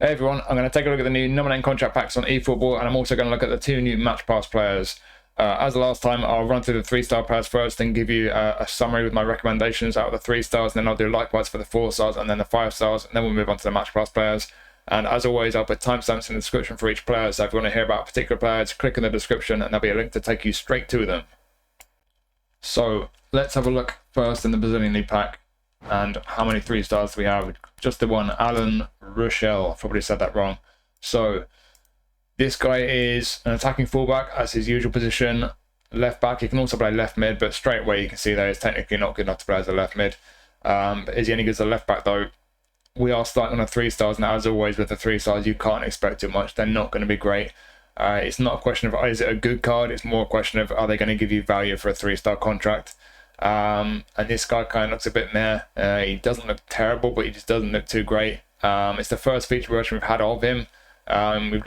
Hey everyone, I'm going to take a look at the new nominating contract packs on eFootball, and I'm also going to look at the 2 new match pass players. As the last time, I'll run through the 3-star players first, then give you a summary with my recommendations out of the 3 stars, and then I'll do likewise for the 4 stars and then the 5 stars, and then we'll move on to the match pass players. And as always, I'll put timestamps in the description for each player, so if you want to hear about particular players, click in the description and there'll be a link to take you straight to them. So let's have a look first in the Brazilian League pack. And how many 3 stars do we have? Just the one, Alan Ruschel. Probably said that wrong. So this guy is an attacking fullback as his usual position. Left back, he can also play left mid, but straight away you can see that he's technically not good enough to play as a left mid. But is he any good as a left back though? We are starting on a 3 stars now. As always with the 3 stars, you can't expect too much. They're not going to be great. It's not a question of is it a good card, it's more a question of are they going to give you value for a 3-star contract. And this guy kind of looks a bit meh. He doesn't look terrible, but he just doesn't look too great. It's the first feature version we've had of him.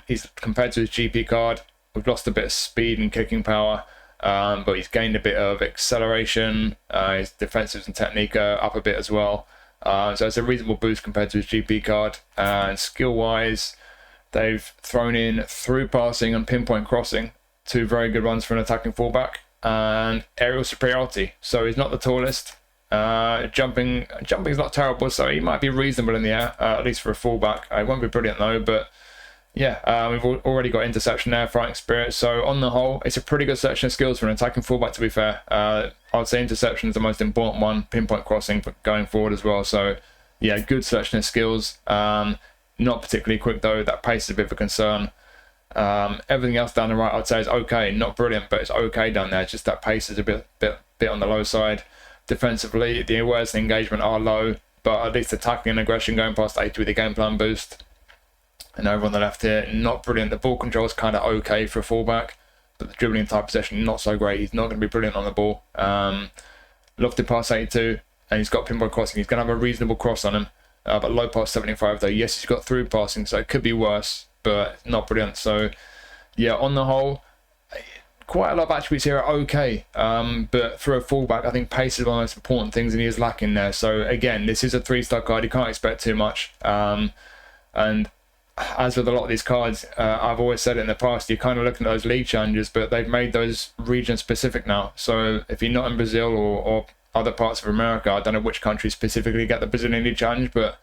He's compared to his GP card, we've lost a bit of speed and kicking power, but he's gained a bit of acceleration. His defensives and technique are up a bit as well. So it's a reasonable boost compared to his GP card. And skill-wise, they've thrown in through passing and pinpoint crossing, 2 very good ones for an attacking fullback. And aerial superiority, so he's not the tallest. Jumping is not terrible, so he might be reasonable in the air, at least for a fullback. It won't be brilliant though, but yeah, we've already got interception there, fighting spirit. So on the whole, it's a pretty good section of skills for an attacking fullback. To be fair, I'd say interception is the most important one. Pinpoint crossing going forward as well. So yeah, good section of skills. Not particularly quick though. That pace is a bit of a concern. Everything else down the right I'd say is okay, not brilliant, but it's okay down there. Just that pace is a bit on the low side. Defensively, the awareness and engagement are low, but at least attacking and aggression going past 80 with the game plan boost. And over on the left here, not brilliant. The ball control is kind of okay for a fullback, but the dribbling type possession not so great. He's not going to be brilliant on the ball. Lofted pass 82, and he's got pinpoint crossing. He's going to have a reasonable cross on him, but low pass 75 though. Yes, he's got through passing, so it could be worse, but not brilliant. So yeah, on the whole, quite a lot of attributes here are okay, but for a fullback I think pace is one of the most important things and he is lacking there. So again, this is a 3-star card, you can't expect too much, and as with a lot of these cards, I've always said it in the past, you're kind of looking at those league challenges, but they've made those region specific now. So if you're not in Brazil or other parts of America, I don't know which country specifically get the Brazilian League Challenge, but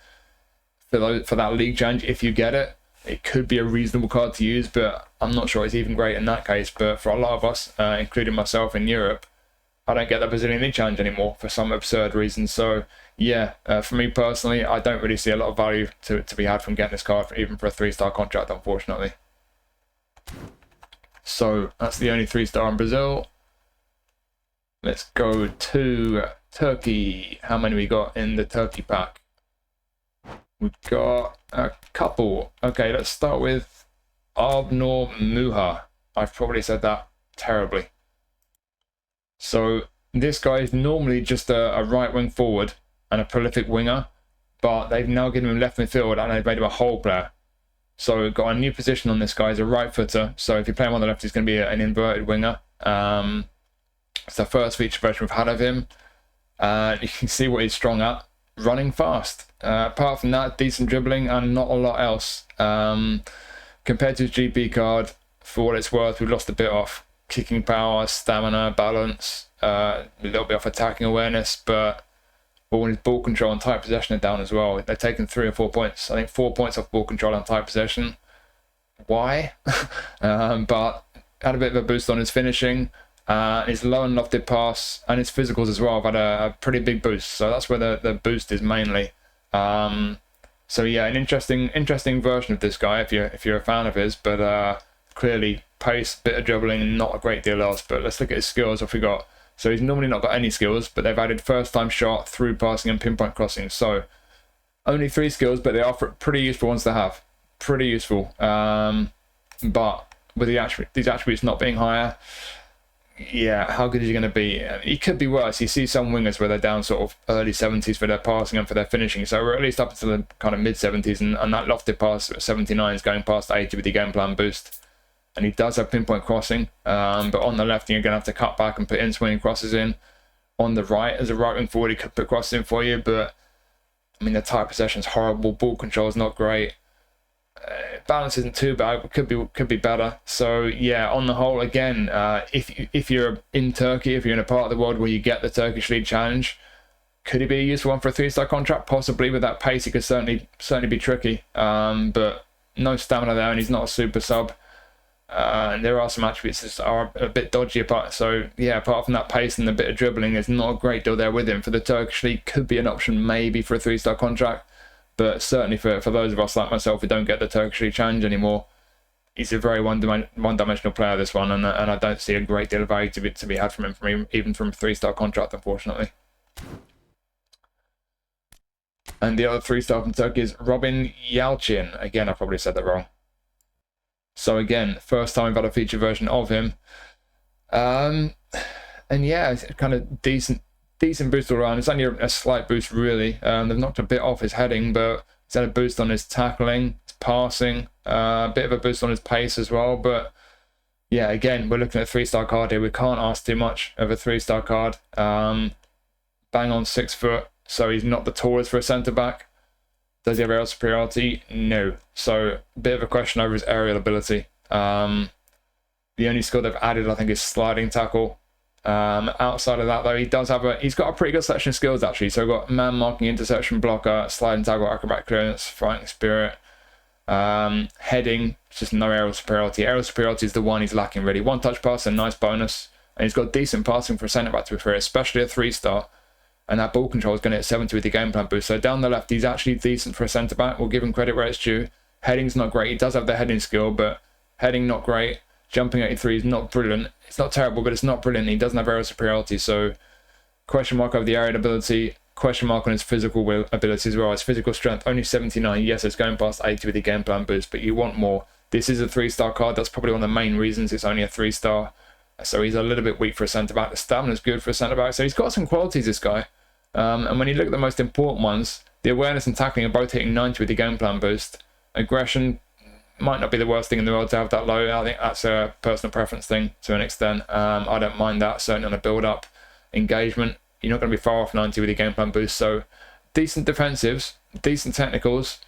for that league challenge, if you get it, it could be a reasonable card to use, but I'm not sure it's even great in that case. But for a lot of us, including myself in Europe, I don't get the Brazilian League Challenge anymore for some absurd reason. So yeah, for me personally, I don't really see a lot of value to be had from getting this card, even for a 3-star contract, unfortunately. So that's the only 3-star in Brazil. Let's go to Turkey. How many we got in the Turkey pack? We've got a couple. Okay, let's start with Arbnor Muja. I've probably said that terribly. So this guy is normally just a right wing forward and a prolific winger, but they've now given him left midfield and they've made him a whole player. So we've got a new position on this guy. He's a right footer, so if you play him on the left, he's going to be an inverted winger. It's the first feature version we've had of him. You can see what he's strong at. Running fast. Apart from that, decent dribbling and not a lot else. Compared to his GP card, for what it's worth, we've lost a bit off kicking power, stamina, balance, a little bit off attacking awareness, but his ball control and tight possession are down as well. They've taken 3 or 4 points. I think 4 points off ball control and tight possession. Why? But had a bit of a boost on his finishing. His low and lofted pass and his physicals as well have had a pretty big boost, so that's where the boost is mainly. So yeah, an interesting version of this guy if you're a fan of his, but clearly pace, bit of dribbling, not a great deal else. But let's look at his skills. What we got? So he's normally not got any skills, but they've added first time shot, through passing and pinpoint crossing. So only 3 skills, but they are pretty useful ones to have. Pretty useful. But with these attributes not being higher, yeah, how good is he going to be? He could be worse. You see some wingers where they're down sort of early 70s for their passing and for their finishing. So we're at least up until the kind of mid 70s, and that lofted pass at 79 is going past 80 with the game plan boost. And he does have pinpoint crossing, but on the left you're going to have to cut back and put in swinging crosses in. On the right, as a right wing forward, he could put crosses in for you, but I mean the tight possession's horrible, ball control's not great. balance isn't too bad, but could be better. So yeah, on the whole, again, if you're in Turkey, if you're in a part of the world where you get the Turkish League Challenge, could he be a useful one for a 3-star contract? Possibly. With that pace, he could certainly be tricky. But no stamina there, and he's not a super sub. And there are some attributes that are a bit dodgy apart. So yeah, apart from that pace and a bit of dribbling, there's not a great deal there with him. For the Turkish League, could be an option maybe for a 3-star contract. But certainly for those of us like myself who don't get the Turkish League Challenge anymore, he's a very one-dimensional player, this one, and I don't see a great deal of value to be had from him, even from a 3-star contract, unfortunately. And the other 3-star from Turkey is Robin Yalçın. Again, I probably said that wrong. So again, first time we've had a feature version of him. And yeah, it's kind of decent boost all around. It's only a slight boost, really. They've knocked a bit off his heading, but he's had a boost on his tackling, his passing, a bit of a boost on his pace as well. But yeah, again, we're looking at a 3-star card here. We can't ask too much of a 3-star card. Bang on 6 foot, so he's not the tallest for a centre-back. Does he have aerial superiority? No. So a bit of a question over his aerial ability. The only skill they've added, I think, is sliding tackle. Outside of that, though, he's got a pretty good selection of skills, actually. So we've got man marking, interception, blocker, sliding tackle, acrobatic clearance, fighting spirit, heading. Just no aerial superiority. Aerial superiority is the one he's lacking, really. One touch pass, a nice bonus, and he's got decent passing for a centre back, to be fair, especially a 3-star. And that ball control is going to hit 70 with the game plan boost. So down the left, he's actually decent for a centre back. We'll give him credit where it's due. Heading's not great. He does have the heading skill, but heading not great. Jumping 83 is not brilliant. It's not terrible, but it's not brilliant. He doesn't have aerial superiority, so question mark over the aerial ability. Question mark on his physical ability as well. His physical strength, only 79. Yes, it's going past 80 with the game plan boost, but you want more. This is a 3-star card. That's probably one of the main reasons it's only a 3-star. So he's a little bit weak for a centre-back. The stamina's good for a centre-back. So he's got some qualities, this guy. And when you look at the most important ones, the awareness and tackling are both hitting 90 with the game plan boost. Aggression might not be the worst thing in the world to have that low. I think that's a personal preference thing to an extent. I don't mind that, certainly on a build-up. Engagement, you're not going to be far off 90 with your game plan boost. So decent defensives, decent technicals.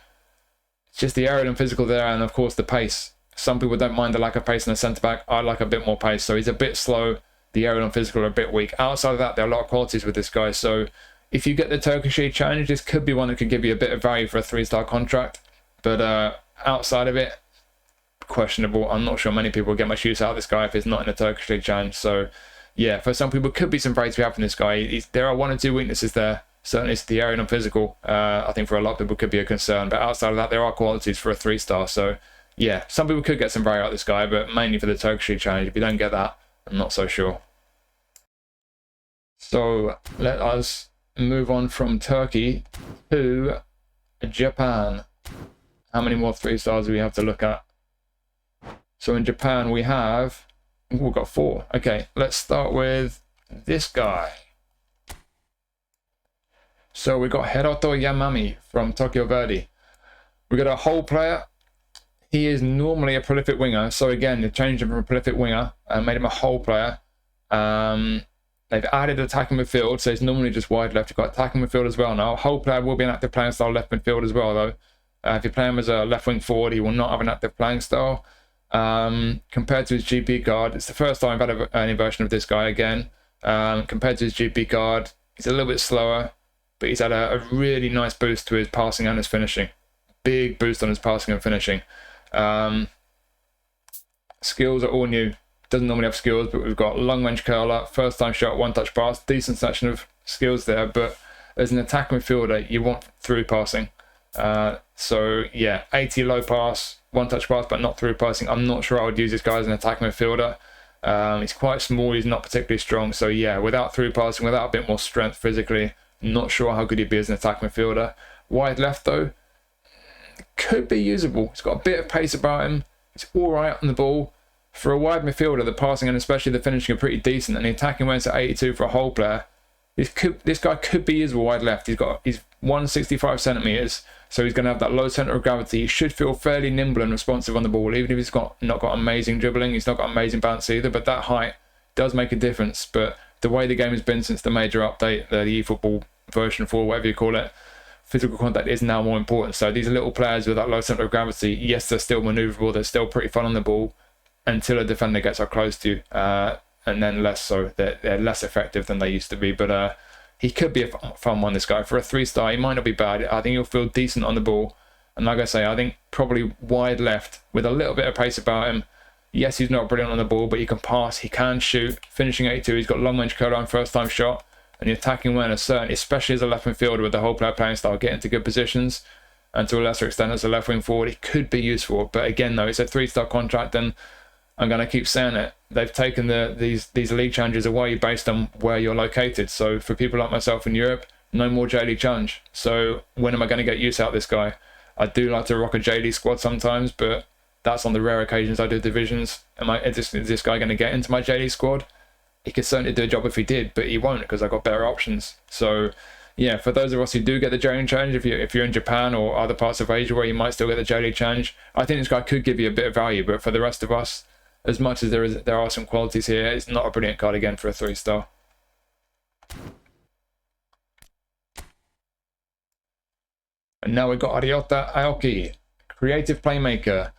It's just the aerial and physical there, and of course the pace. Some people don't mind the lack of pace in a centre-back. I like a bit more pace, so he's a bit slow. The aerial and physical are a bit weak. Outside of that, there are a lot of qualities with this guy. So if you get the Turkish League Challenge, this could be one that could give you a bit of value for a 3-star contract. But outside of it, questionable. I'm not sure many people will get much use out of this guy if it's not in the Turkish League Challenge. So yeah, for some people, could be some praise we have from this guy. There are 1 or 2 weaknesses there. Certainly it's the aerial and physical. I think for a lot of people could be a concern. But outside of that, there are qualities for a 3-star. So yeah, some people could get some value out of this guy, but mainly for the Turkish League Challenge. If you don't get that, I'm not so sure. So let us move on from Turkey to Japan. How many more 3-stars do we have to look at? So in Japan we've got 4. Okay, let's start with this guy. So we've got Hiroto Yamami from Tokyo Verdy. We've got a whole player. He is normally a prolific winger. So again, they've changed him from a prolific winger and made him a whole player. They've added attacking midfield, so it's normally just wide left. You've got attacking midfield as well now. A whole player will be an active playing style left midfield as well, though. If you play him as a left wing forward, he will not have an active playing style. Compared to his GP card, it's the first time I've had any version of this guy again. Compared to his GP card, he's a little bit slower, but he's had a really nice boost to his passing and his finishing. Big boost on his passing and finishing. Skills are all new. Doesn't normally have skills, but we've got long range curler, first time shot, 1-touch pass, decent section of skills there. But as an attacking midfielder, you want through passing. So yeah, 80 low pass, 1-touch pass, but not through passing. I'm not sure I would use this guy as an attacking midfielder. He's quite small, he's not particularly strong. So yeah, without through passing, without a bit more strength physically, not sure how good he'd be as an attacking midfielder. Wide left though, could be usable. He's got a bit of pace about him. He's all right on the ball. For a wide midfielder, the passing and especially the finishing are pretty decent, and the attacking went at 82 for a whole player. This guy could be usable wide left. He's 165 centimeters, so he's going to have that low center of gravity. He should feel fairly nimble and responsive on the ball, even if he's not got amazing dribbling. He's not got amazing bounce either, but that height does make a difference. But the way the game has been since the major update, the eFootball version 4, whatever you call it, physical contact is now more important. So these little players with that low centre of gravity, yes, they're still manoeuvrable, they're still pretty fun on the ball until a defender gets up close to you, and then less so. They're less effective than they used to be. But he could be a fun one, this guy. For a 3-star, he might not be bad. I think he'll feel decent on the ball. And like I say, I think probably wide left with a little bit of pace about him. Yes, he's not brilliant on the ball, but he can pass, he can shoot. Finishing 82, he's got long range curler and first time shot. And the attacking awareness, certainly, especially as a left midfielder with the whole player playing style, get into good positions. And to a lesser extent, as a left wing forward, he could be useful. But again, though, it's a 3-star contract, and I'm going to keep saying it. They've taken these league challenges away based on where you're located. So for people like myself in Europe, no more J-League challenge. So when am I going to get use out of this guy? I do like to rock a J-League squad sometimes, but that's on the rare occasions I do divisions. Is this guy going to get into my J-League squad? He could certainly do a job if he did, but he won't because I've got better options. So yeah, for those of us who do get the J-League challenge, if you're in Japan or other parts of Asia where you might still get the J-League challenge, I think this guy could give you a bit of value. But for the rest of us, as much as there are some qualities here, it's not a brilliant card again for a 3-star. And now we've got Ryota Aoki, creative playmaker.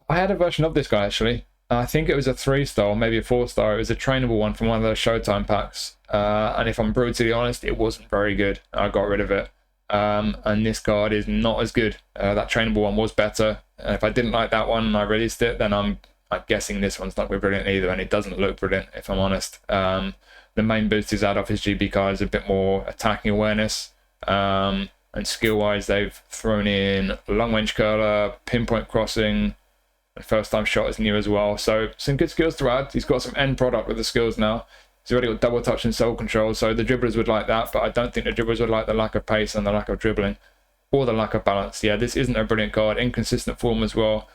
I had a version of this guy actually. I think it was a 3-star, maybe a 4-star. It was a trainable one from one of those Showtime packs. And if I'm brutally honest, it wasn't very good. I got rid of it. And this card is not as good. That trainable one was better. And if I didn't like that one and I released it, then I'm guessing this one's not going to be brilliant either. And it doesn't look brilliant, if I'm honest. The main boost he's had off his GB card is a bit more attacking awareness. And skill-wise, they've thrown in long range curler, pinpoint crossing, and first time shot is new as well. So some good skills to add. He's got some end product with the skills now. He's already got double touch and soul control, so the dribblers would like that, but I don't think the dribblers would like the lack of pace and the lack of dribbling, or the lack of balance. Yeah, this isn't a brilliant card. Inconsistent form as well.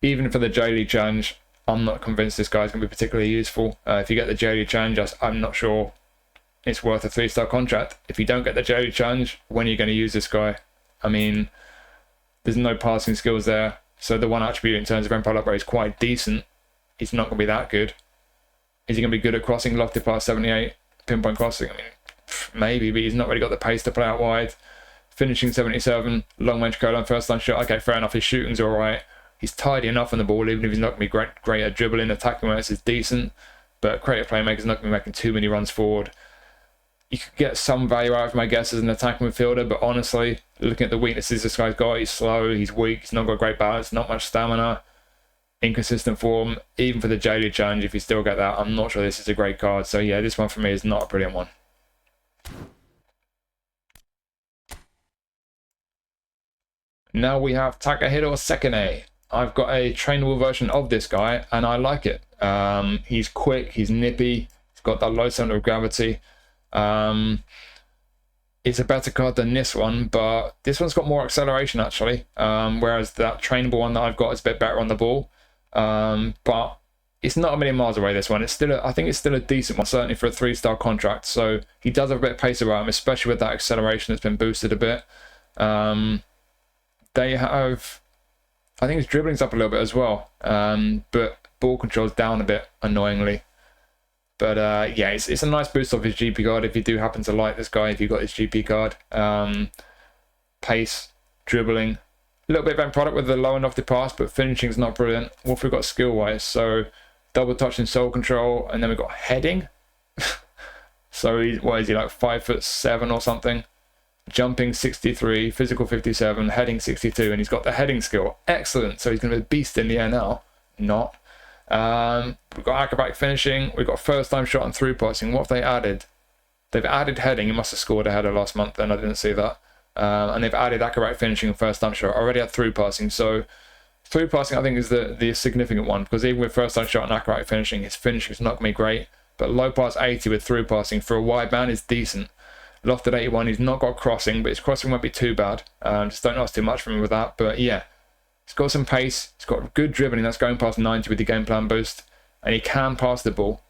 Even for the J-League challenge, I'm not convinced this guy's going to be particularly useful. If you get the J-League challenge, I'm not sure it's worth a 3-star contract. If you don't get the J-League challenge, when are you going to use this guy? I mean, there's no passing skills there. So the one attribute in terms of end product where he's quite decent, he's not going to be that good. Is he going to be good at crossing, lofted past 78, pinpoint crossing? I mean, maybe, but he's not really got the pace to play out wide. Finishing 77, long range curl on first time shot. Okay, fair enough, his shooting's all right. He's tidy enough on the ball, even if he's not going to be great at dribbling. Attacking awareness is decent, but creative playmaker's not going to be making too many runs forward. You could get some value out of him, I guess, as an attacking midfielder, but honestly, looking at the weaknesses this guy's got, he's slow, he's weak, he's not got great balance, not much stamina, inconsistent form. Even for the J-League challenge, if you still get that, I'm not sure this is a great card. So yeah, this one for me is not a brilliant one. Now we have Takahiro Sekine. I've got a trainable version of this guy, and I like it. He's quick, he's nippy, he's got that low center of gravity. It's a better card than this one, but this one's got more acceleration actually, whereas that trainable one that I've got is a bit better on the ball. But it's not a million miles away, this one. It's still I think it's still a decent one, certainly for a 3-star contract. So he does have a bit of pace about him, especially with that acceleration that's been boosted a bit. They have, I think his dribbling's up a little bit as well, but ball control's down a bit, annoyingly. But yeah, it's a nice boost off his GP card if you do happen to like this guy, if you got his GP card. Pace, dribbling, a little bit of end product with the low and lofted pass, but finishing's not brilliant. What have we got skill-wise? So double touch and soul control, and then we've got heading. So what is he, like 5'7" or something? Jumping 63, physical 57, heading 62, and he's got the heading skill. Excellent. So he's going to be a beast in the air now. Not. We've got acrobatic finishing, we've got first time shot and through passing. What have they added? They've added heading. He must have scored a header last month, and I didn't see that. And they've added acrobatic finishing and first time shot. I already had through passing, so through passing I think is the significant one, because even with first time shot and acrobatic finishing, his finishing is not going to be great, but low pass 80 with through passing for a wide man is decent. Lofted 81, he's not got crossing, but his crossing won't be too bad. Just don't ask too much from him with that, but yeah. He's got some pace, he's got good dribbling, that's going past 90 with the game plan boost, and he can pass the ball.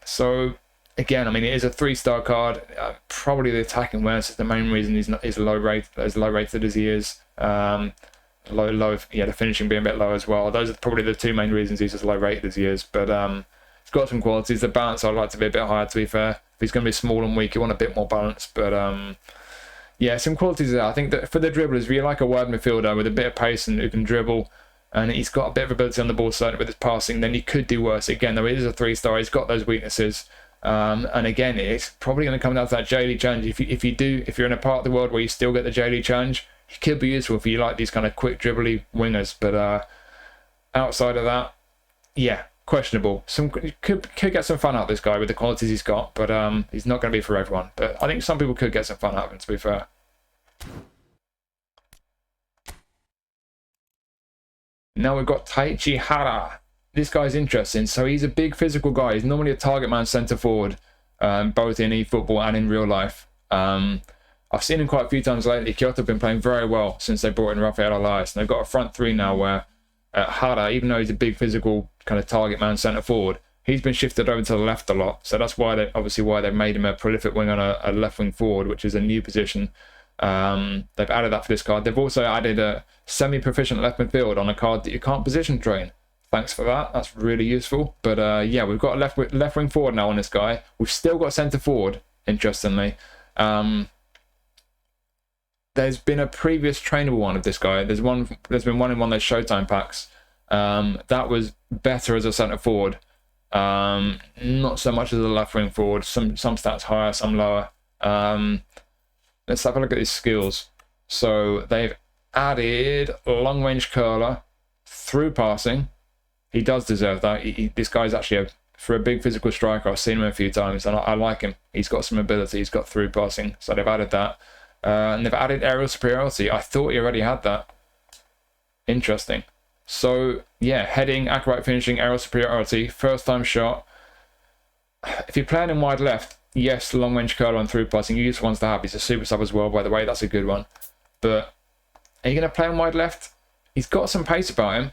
So, again, I mean, it is a 3-star card. Probably the attacking awareness is the main reason he's not as low rated as he is. The finishing being a bit low as well. Those are probably the two main reasons he's as low rated as he is. But he's got some qualities. The balance I'd like to be a bit higher, to be fair. If he's going to be small and weak, you want a bit more balance. But Yeah, some qualities there. I think that for the dribblers, if you like a wide midfielder with a bit of pace and who can dribble, and he's got a bit of ability on the ball, certainly with his passing, then he could do worse. Again, though, it is a 3-star. He's got those weaknesses. And again, it's probably going to come down to that J-League challenge. If you're in a part of the world where you still get the J-League challenge, he could be useful if you like these kind of quick dribbly wingers. But outside of that, yeah, questionable. Could get some fun out of this guy with the qualities he's got, but he's not going to be for everyone. But I think some people could get some fun out of him, to be fair. Now we've got Taichi Hara. This guy's interesting. So he's a big physical guy. He's normally a target man centre forward, both in eFootball and in real life. I've seen him quite a few times lately. Kyoto have been playing very well since they brought in Rafael Borré. And they've got a front three now where Hara, even though he's a big physical kind of target man centre forward, he's been shifted over to the left a lot. So that's why they've made him a prolific wing on a left wing forward, which is a new position. They've added that for this card. They've also added a semi-proficient left midfield on a card that you can't position train. Thanks for that. That's really useful. But yeah, we've got a left wing forward now on this guy. We've still got centre forward, interestingly. There's been a previous trainable one of this guy. There's been one in one of those Showtime packs. That was better as a centre forward. Not so much as a left wing forward. Some stats higher, some lower. Let's have a look at his skills. So they've added long range curler, through passing. He does deserve that. This guy's actually for a big physical striker. I've seen him a few times and I like him. He's got some ability. He's got through passing. So they've added that. And they've added aerial superiority. I thought he already had that. Interesting. So yeah, heading, accurate finishing, aerial superiority, first time shot. If you're playing in wide left, yes, long range curler and through passing, useful ones to have. He's a super sub as well, by the way. That's a good one. But are you going to play on wide left? He's got some pace about him.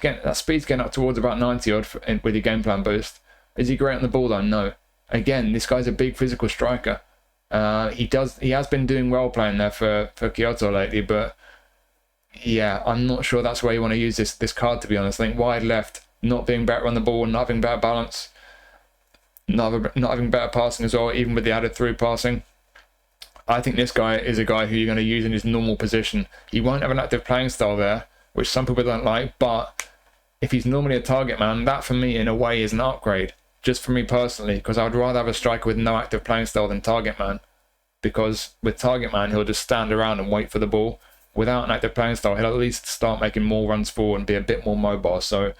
That speed's getting up towards about 90 odd with your game plan boost. Is he great on the ball though? No. Again, this guy's a big physical striker. He has been doing well playing there for Kyoto lately, but yeah, I'm not sure that's where you want to use this card, to be honest. I think wide left, not being better on the ball, not having better balance, not having better passing as well, even with the added through passing. I think this guy is a guy who you're going to use in his normal position. He won't have an active playing style there, which some people don't like, but if he's normally a target man, that for me in a way is an upgrade, just for me personally, because I would rather have a striker with no active playing style than target man, because with target man he'll just stand around and wait for the ball. Without an active playing style, he'll at least start making more runs forward and be a bit more mobile. So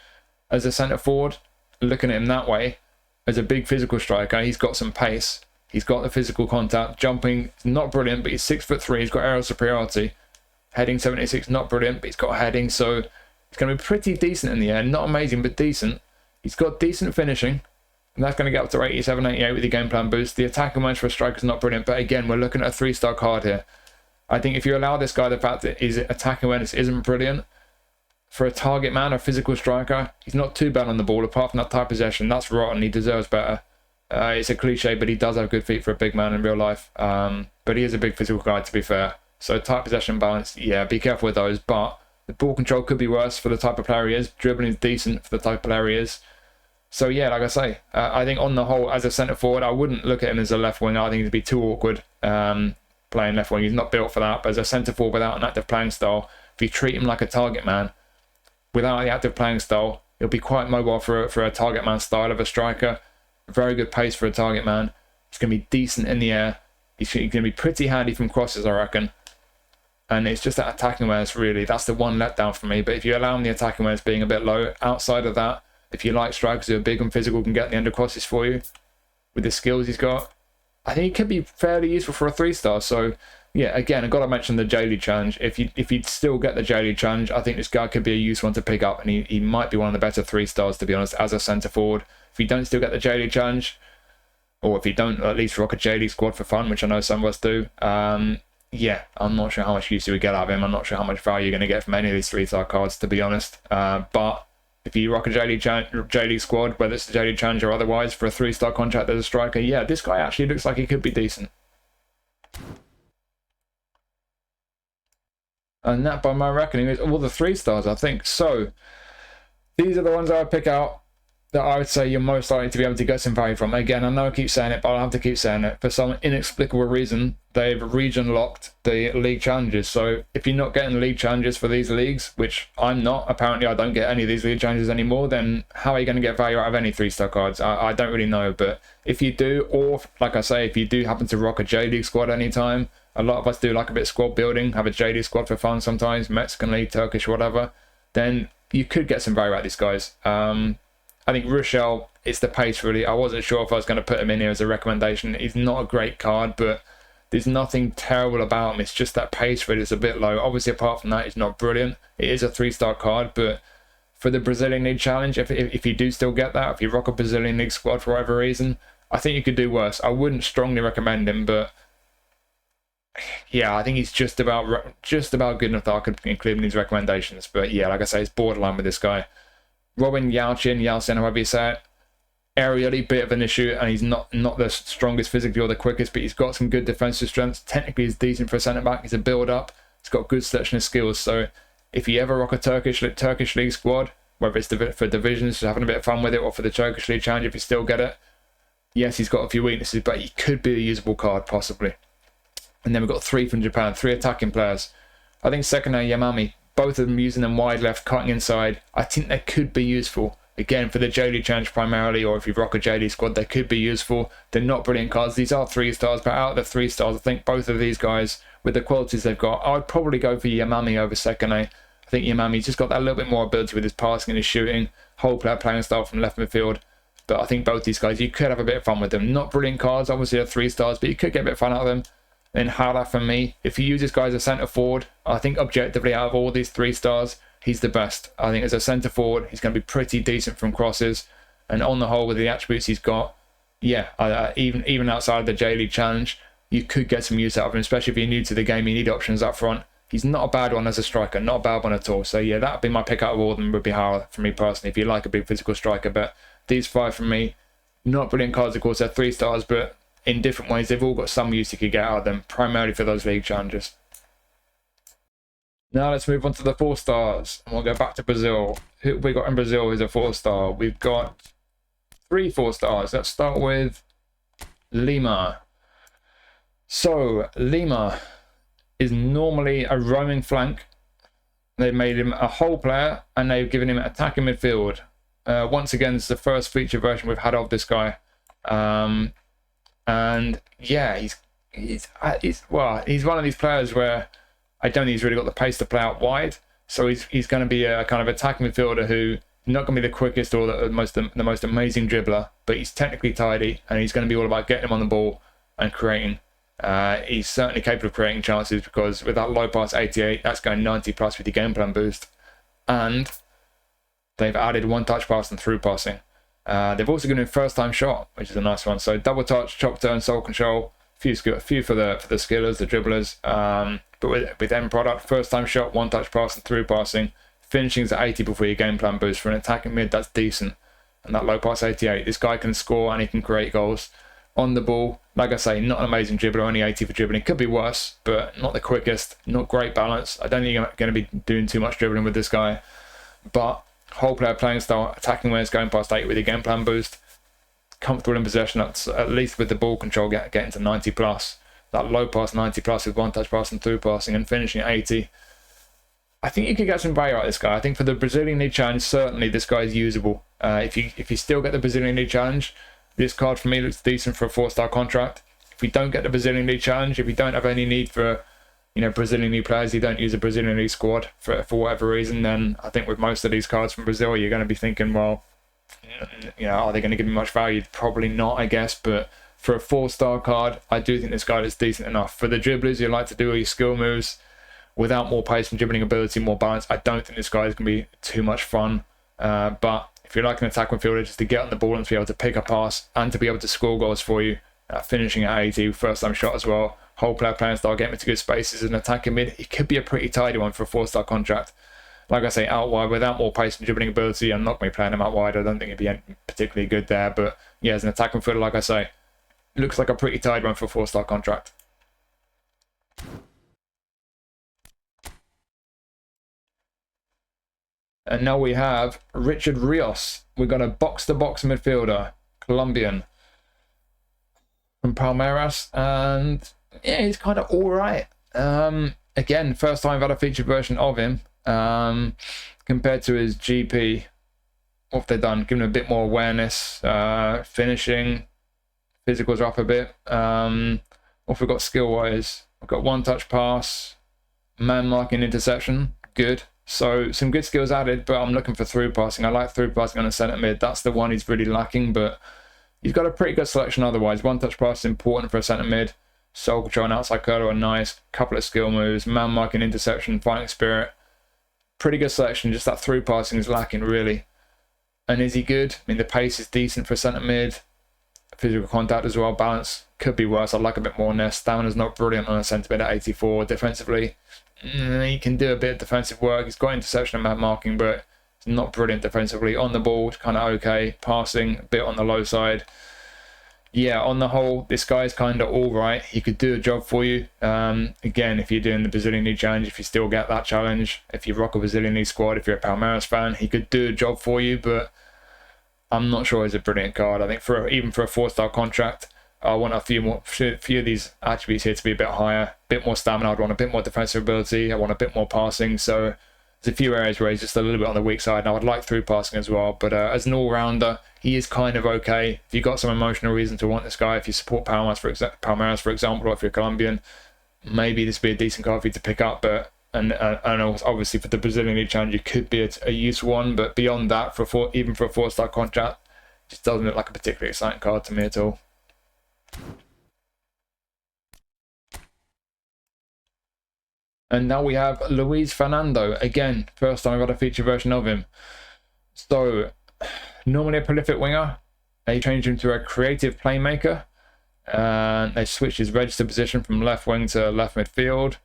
as a centre forward, looking at him that way, as a big physical striker, he's got some pace, he's got the physical contact, jumping not brilliant, but he's 6'3", he's got aerial superiority. Heading 76, not brilliant, but he's got heading, so he's going to be pretty decent in the air. Not amazing, but decent. He's got decent finishing, and that's going to get up to 87, 88 with your game plan boost. The attacking range for a striker is not brilliant, but again, we're looking at a 3-star card here. I think if you allow this guy the fact that his attacking awareness isn't brilliant, for a target man, a physical striker, he's not too bad on the ball, apart from that tight possession. That's rotten, he deserves better. It's a cliche, but he does have good feet for a big man in real life. But he is a big physical guy, to be fair. So tight possession balance, yeah, be careful with those. But the ball control could be worse for the type of player he is. Dribbling is decent for the type of player he is. So yeah, like I say, I think on the whole, as a centre forward, I wouldn't look at him as a left winger. I think it'd be too awkward playing left wing. He's not built for that. But as a centre forward without an active playing style, if you treat him like a target man, without the active playing style, he'll be quite mobile for a target man style of a striker. Very good pace for a target man. He's going to be decent in the air. He's going to be pretty handy from crosses, I reckon. And it's just that attacking awareness, really. That's the one letdown for me. But if you allow him the attacking awareness being a bit low, outside of that, if you like strikers who are big and physical, can get the end of crosses for you with the skills he's got, I think he could be fairly useful for a 3-star. So, yeah, again, I've got to mention the J-League challenge. If you'd still get the J-League challenge, I think this guy could be a useful one to pick up. And he might be one of the better 3-stars, to be honest, as a centre forward. If you don't still get the J-League challenge, or if you don't at least rock a J-League squad for fun, which I know some of us do, yeah, I'm not sure how much use you would get out of him. I'm not sure how much value you're going to get from any of these 3-star cards, to be honest. But if you rock a J-League squad, whether it's the J-League challenge or otherwise, for a 3-star contract as a striker, yeah, this guy actually looks like he could be decent. And that, by my reckoning, is all the 3-stars, I think. So these are the ones I would pick out. that I would say you're most likely to be able to get some value from. Again, I know I keep saying it, but I'll have to keep saying it. For some inexplicable reason, they've region locked the league challenges. So if you're not getting league challenges for these leagues, which I'm not, apparently I don't get any of these league challenges anymore, then how are you going to get value out of any 3-star cards? I don't really know. But if you do, or like I say, if you do happen to rock a J-League squad anytime, a lot of us do like a bit of squad building, have a J-League squad for fun sometimes, Mexican League, Turkish, whatever, then you could get some value out of these guys. I think Ruschel is the pace, really. I wasn't sure if I was going to put him in here as a recommendation. He's not a great card, but there's nothing terrible about him. It's just that pace rate is a bit low. Obviously, apart from that, he's not brilliant. It is a 3-star card, but for the Brazilian League Challenge, if you do still get that, if you rock a Brazilian League squad for whatever reason, I think you could do worse. I wouldn't strongly recommend him, but yeah, I think he's just about good enough that I could include in these recommendations. But yeah, like I say, it's borderline with this guy. Robin Yalçın, however you say it, aerially bit of an issue, and he's not the strongest physically or the quickest, but he's got some good defensive strengths. Technically, he's decent for a centre back. He's a build up. He's got good selection of skills. So if you ever rock a Turkish League squad, whether it's for divisions, just having a bit of fun with it, or for the Turkish League Challenge, if you still get it, yes, he's got a few weaknesses, but he could be a usable card possibly. And then we've got 3 from Japan, 3 attacking players. I think Sekine, Yamami, both of them using them wide left, cutting inside. I think they could be useful. Again, for the J-League Challenge primarily, or if you rock a J-League squad, they could be useful. They're not brilliant cards. These are 3-stars, but out of the 3 stars, I think both of these guys, with the qualities they've got, I would probably go for Yamami over Sekine. I think Yamami's just got that little bit more ability with his passing and his shooting, whole player playing style from left midfield. But I think both these guys, you could have a bit of fun with them. Not brilliant cards, obviously they're 3 stars, but you could get a bit of fun out of them. Then Hara for me, if you use this guy as a centre forward, I think objectively out of all these 3 stars, he's the best. I think as a centre forward, he's going to be pretty decent from crosses. And on the whole, with the attributes he's got, yeah, even outside of the J-League Challenge, you could get some use out of him, especially if you're new to the game, you need options up front. He's not a bad one as a striker, not a bad one at all. So yeah, that would be my pick out of all of them, would be Hara for me personally, if you like a big physical striker. But these 5 from me, not brilliant cards, of course, they're 3 stars, but in different ways, they've all got some use you could get out of them, primarily for those league challenges. Now let's move on to the 4 stars, and we'll go back to Brazil. Who have we got in Brazil who's a 4-star? We've got 3 4-stars. Let's start with Lima. So, Lima is normally a roaming flank. They've made him a whole player, and they've given him attacking midfield. Once again, it's the first feature version we've had of this guy. And yeah, he's one of these players where I don't think he's really got the pace to play out wide. So he's going to be a kind of attacking midfielder who not going to be the quickest or the most amazing dribbler, but he's technically tidy, and he's going to be all about getting him on the ball and creating. He's certainly capable of creating chances, because with that low pass 88, that's going 90 plus with your game plan boost. And they've added one-touch pass and through passing. They've also given him first time shot, which is a nice one. So double touch, chop turn, soul control, few for the skillers, the dribblers. But with end product, first time shot, one touch pass and through passing. Finishing's at 80 before your game plan boost. For an attacking mid, that's decent. And that low pass 88, this guy can score and he can create goals on the ball. Like I say, not an amazing dribbler, only 80 for dribbling. Could be worse, but not the quickest, not great balance. I don't think you're going to be doing too much dribbling with this guy. But whole player playing style, attacking when it's going past 8 with your game plan boost. Comfortable in possession, at least with the ball control, getting to 90 plus. That low pass 90 plus with one touch pass and through passing, and finishing at 80. I think you could get some value out of this guy. I think for the Brazilian League Challenge, certainly this guy is usable. If you still get the Brazilian League Challenge, this card for me looks decent for a 4-star contract. If we don't get the Brazilian League Challenge, if we don't have any need for Brazilian League players, you don't use a Brazilian League squad for whatever reason, then I think with most of these cards from Brazil, you're going to be thinking, well, are they going to give me much value? Probably not, I guess. But for a 4-star card, I do think this card is decent enough. For the dribblers who like to do all your skill moves without more pace and dribbling ability, more balance, I don't think this guy is going to be too much fun. But if you're like an attack midfielder, just to get on the ball and to be able to pick a pass and to be able to score goals for you, finishing at 80, first time shot as well, whole player playing style, getting into good spaces, and attacking mid, it could be a pretty tidy one for a 4-star contract. Like I say, out wide, without more pace and dribbling ability, I'm not going to be playing him out wide. I don't think it'd be particularly good there. But yeah, as an attacking midfielder, like I say, looks like a pretty tidy one for a 4-star contract. And now we have Richard Ríos. We've got a box-to-box midfielder, Colombian, from Palmeiras, and yeah, he's kind of all right. Again, first time I've had a featured version of him. Compared to his GP, what have they done? Given him a bit more awareness, finishing, physicals are up a bit. What have we got skill-wise? We've got one-touch pass, man-marking, interception, good. So some good skills added, but I'm looking for through passing. I like through passing on the centre mid. That's the one he's really lacking, but he's got a pretty good selection otherwise. One-touch pass is important for a centre mid. Soul control and outside curler are nice. Couple of skill moves, man-marking, interception, fighting spirit. Pretty good selection, just that through passing is lacking, really. And is he good? I mean, the pace is decent for centre mid. Physical contact as well, balance could be worse. I'd like a bit more on there. Stamina's not brilliant on a centre mid at 84. Defensively, he can do a bit of defensive work. He's got interception and man marking, but it's not brilliant defensively. On the ball, kind of okay. Passing, a bit on the low side. Yeah, on the whole, this guy's kind of all right. He could do a job for you. Again, if you're doing the Brazilian League Challenge, if you still get that challenge, if you rock a Brazilian League squad, if you're a Palmeiras fan, he could do a job for you, but I'm not sure he's a brilliant card. I think even for a 4-star contract, I want a few of these attributes here to be a bit higher, a bit more stamina. I'd want a bit more defensive ability. I want a bit more passing. So there's a few areas where he's just a little bit on the weak side. And I would like through passing as well. But as an all-rounder, he is kind of okay. If you've got some emotional reason to want this guy, if you support Palmeiras, for example, or if you're Colombian, maybe this would be a decent card for you to pick up. But and obviously for the Brazilian League Challenge, it could be a useful one. But beyond that, even for a 4-star contract, it just doesn't look like a particularly exciting card to me at all. And now we have Luiz Fernando. Again, first time I've got a feature version of him. So, normally a prolific winger. They changed him to a creative playmaker. And they switched his registered position from left wing to left midfield.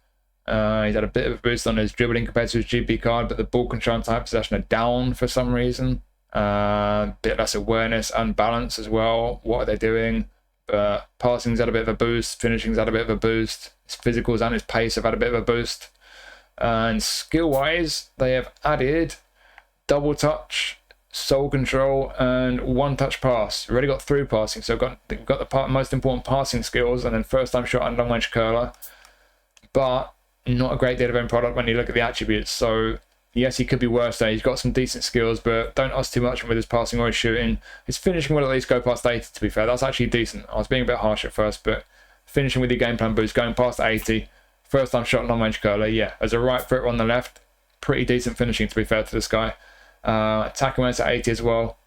He's had a bit of a boost on his dribbling compared to his GP card, but the ball control and time possession are down for some reason. Bit less awareness and balance as well. What are they doing? Passing's had a bit of a boost, finishing's had a bit of a boost, his physicals and his pace have had a bit of a boost. And skill-wise, they have added double touch, soul control, and one-touch pass. Already got through passing, so they've got the most important passing skills, and then first-time shot and long-range curler. But not a great deal of end product when you look at the attributes. So yes, he could be worse there. He's got some decent skills, but don't ask too much with his passing or his shooting. His finishing will at least go past 80, to be fair. That's actually decent. I was being a bit harsh at first, but finishing with your game plan boost, going past 80, first time shot, long range curler, yeah. As a right footer on the left, pretty decent finishing, to be fair to this guy. Attacking when it's at 80 as well.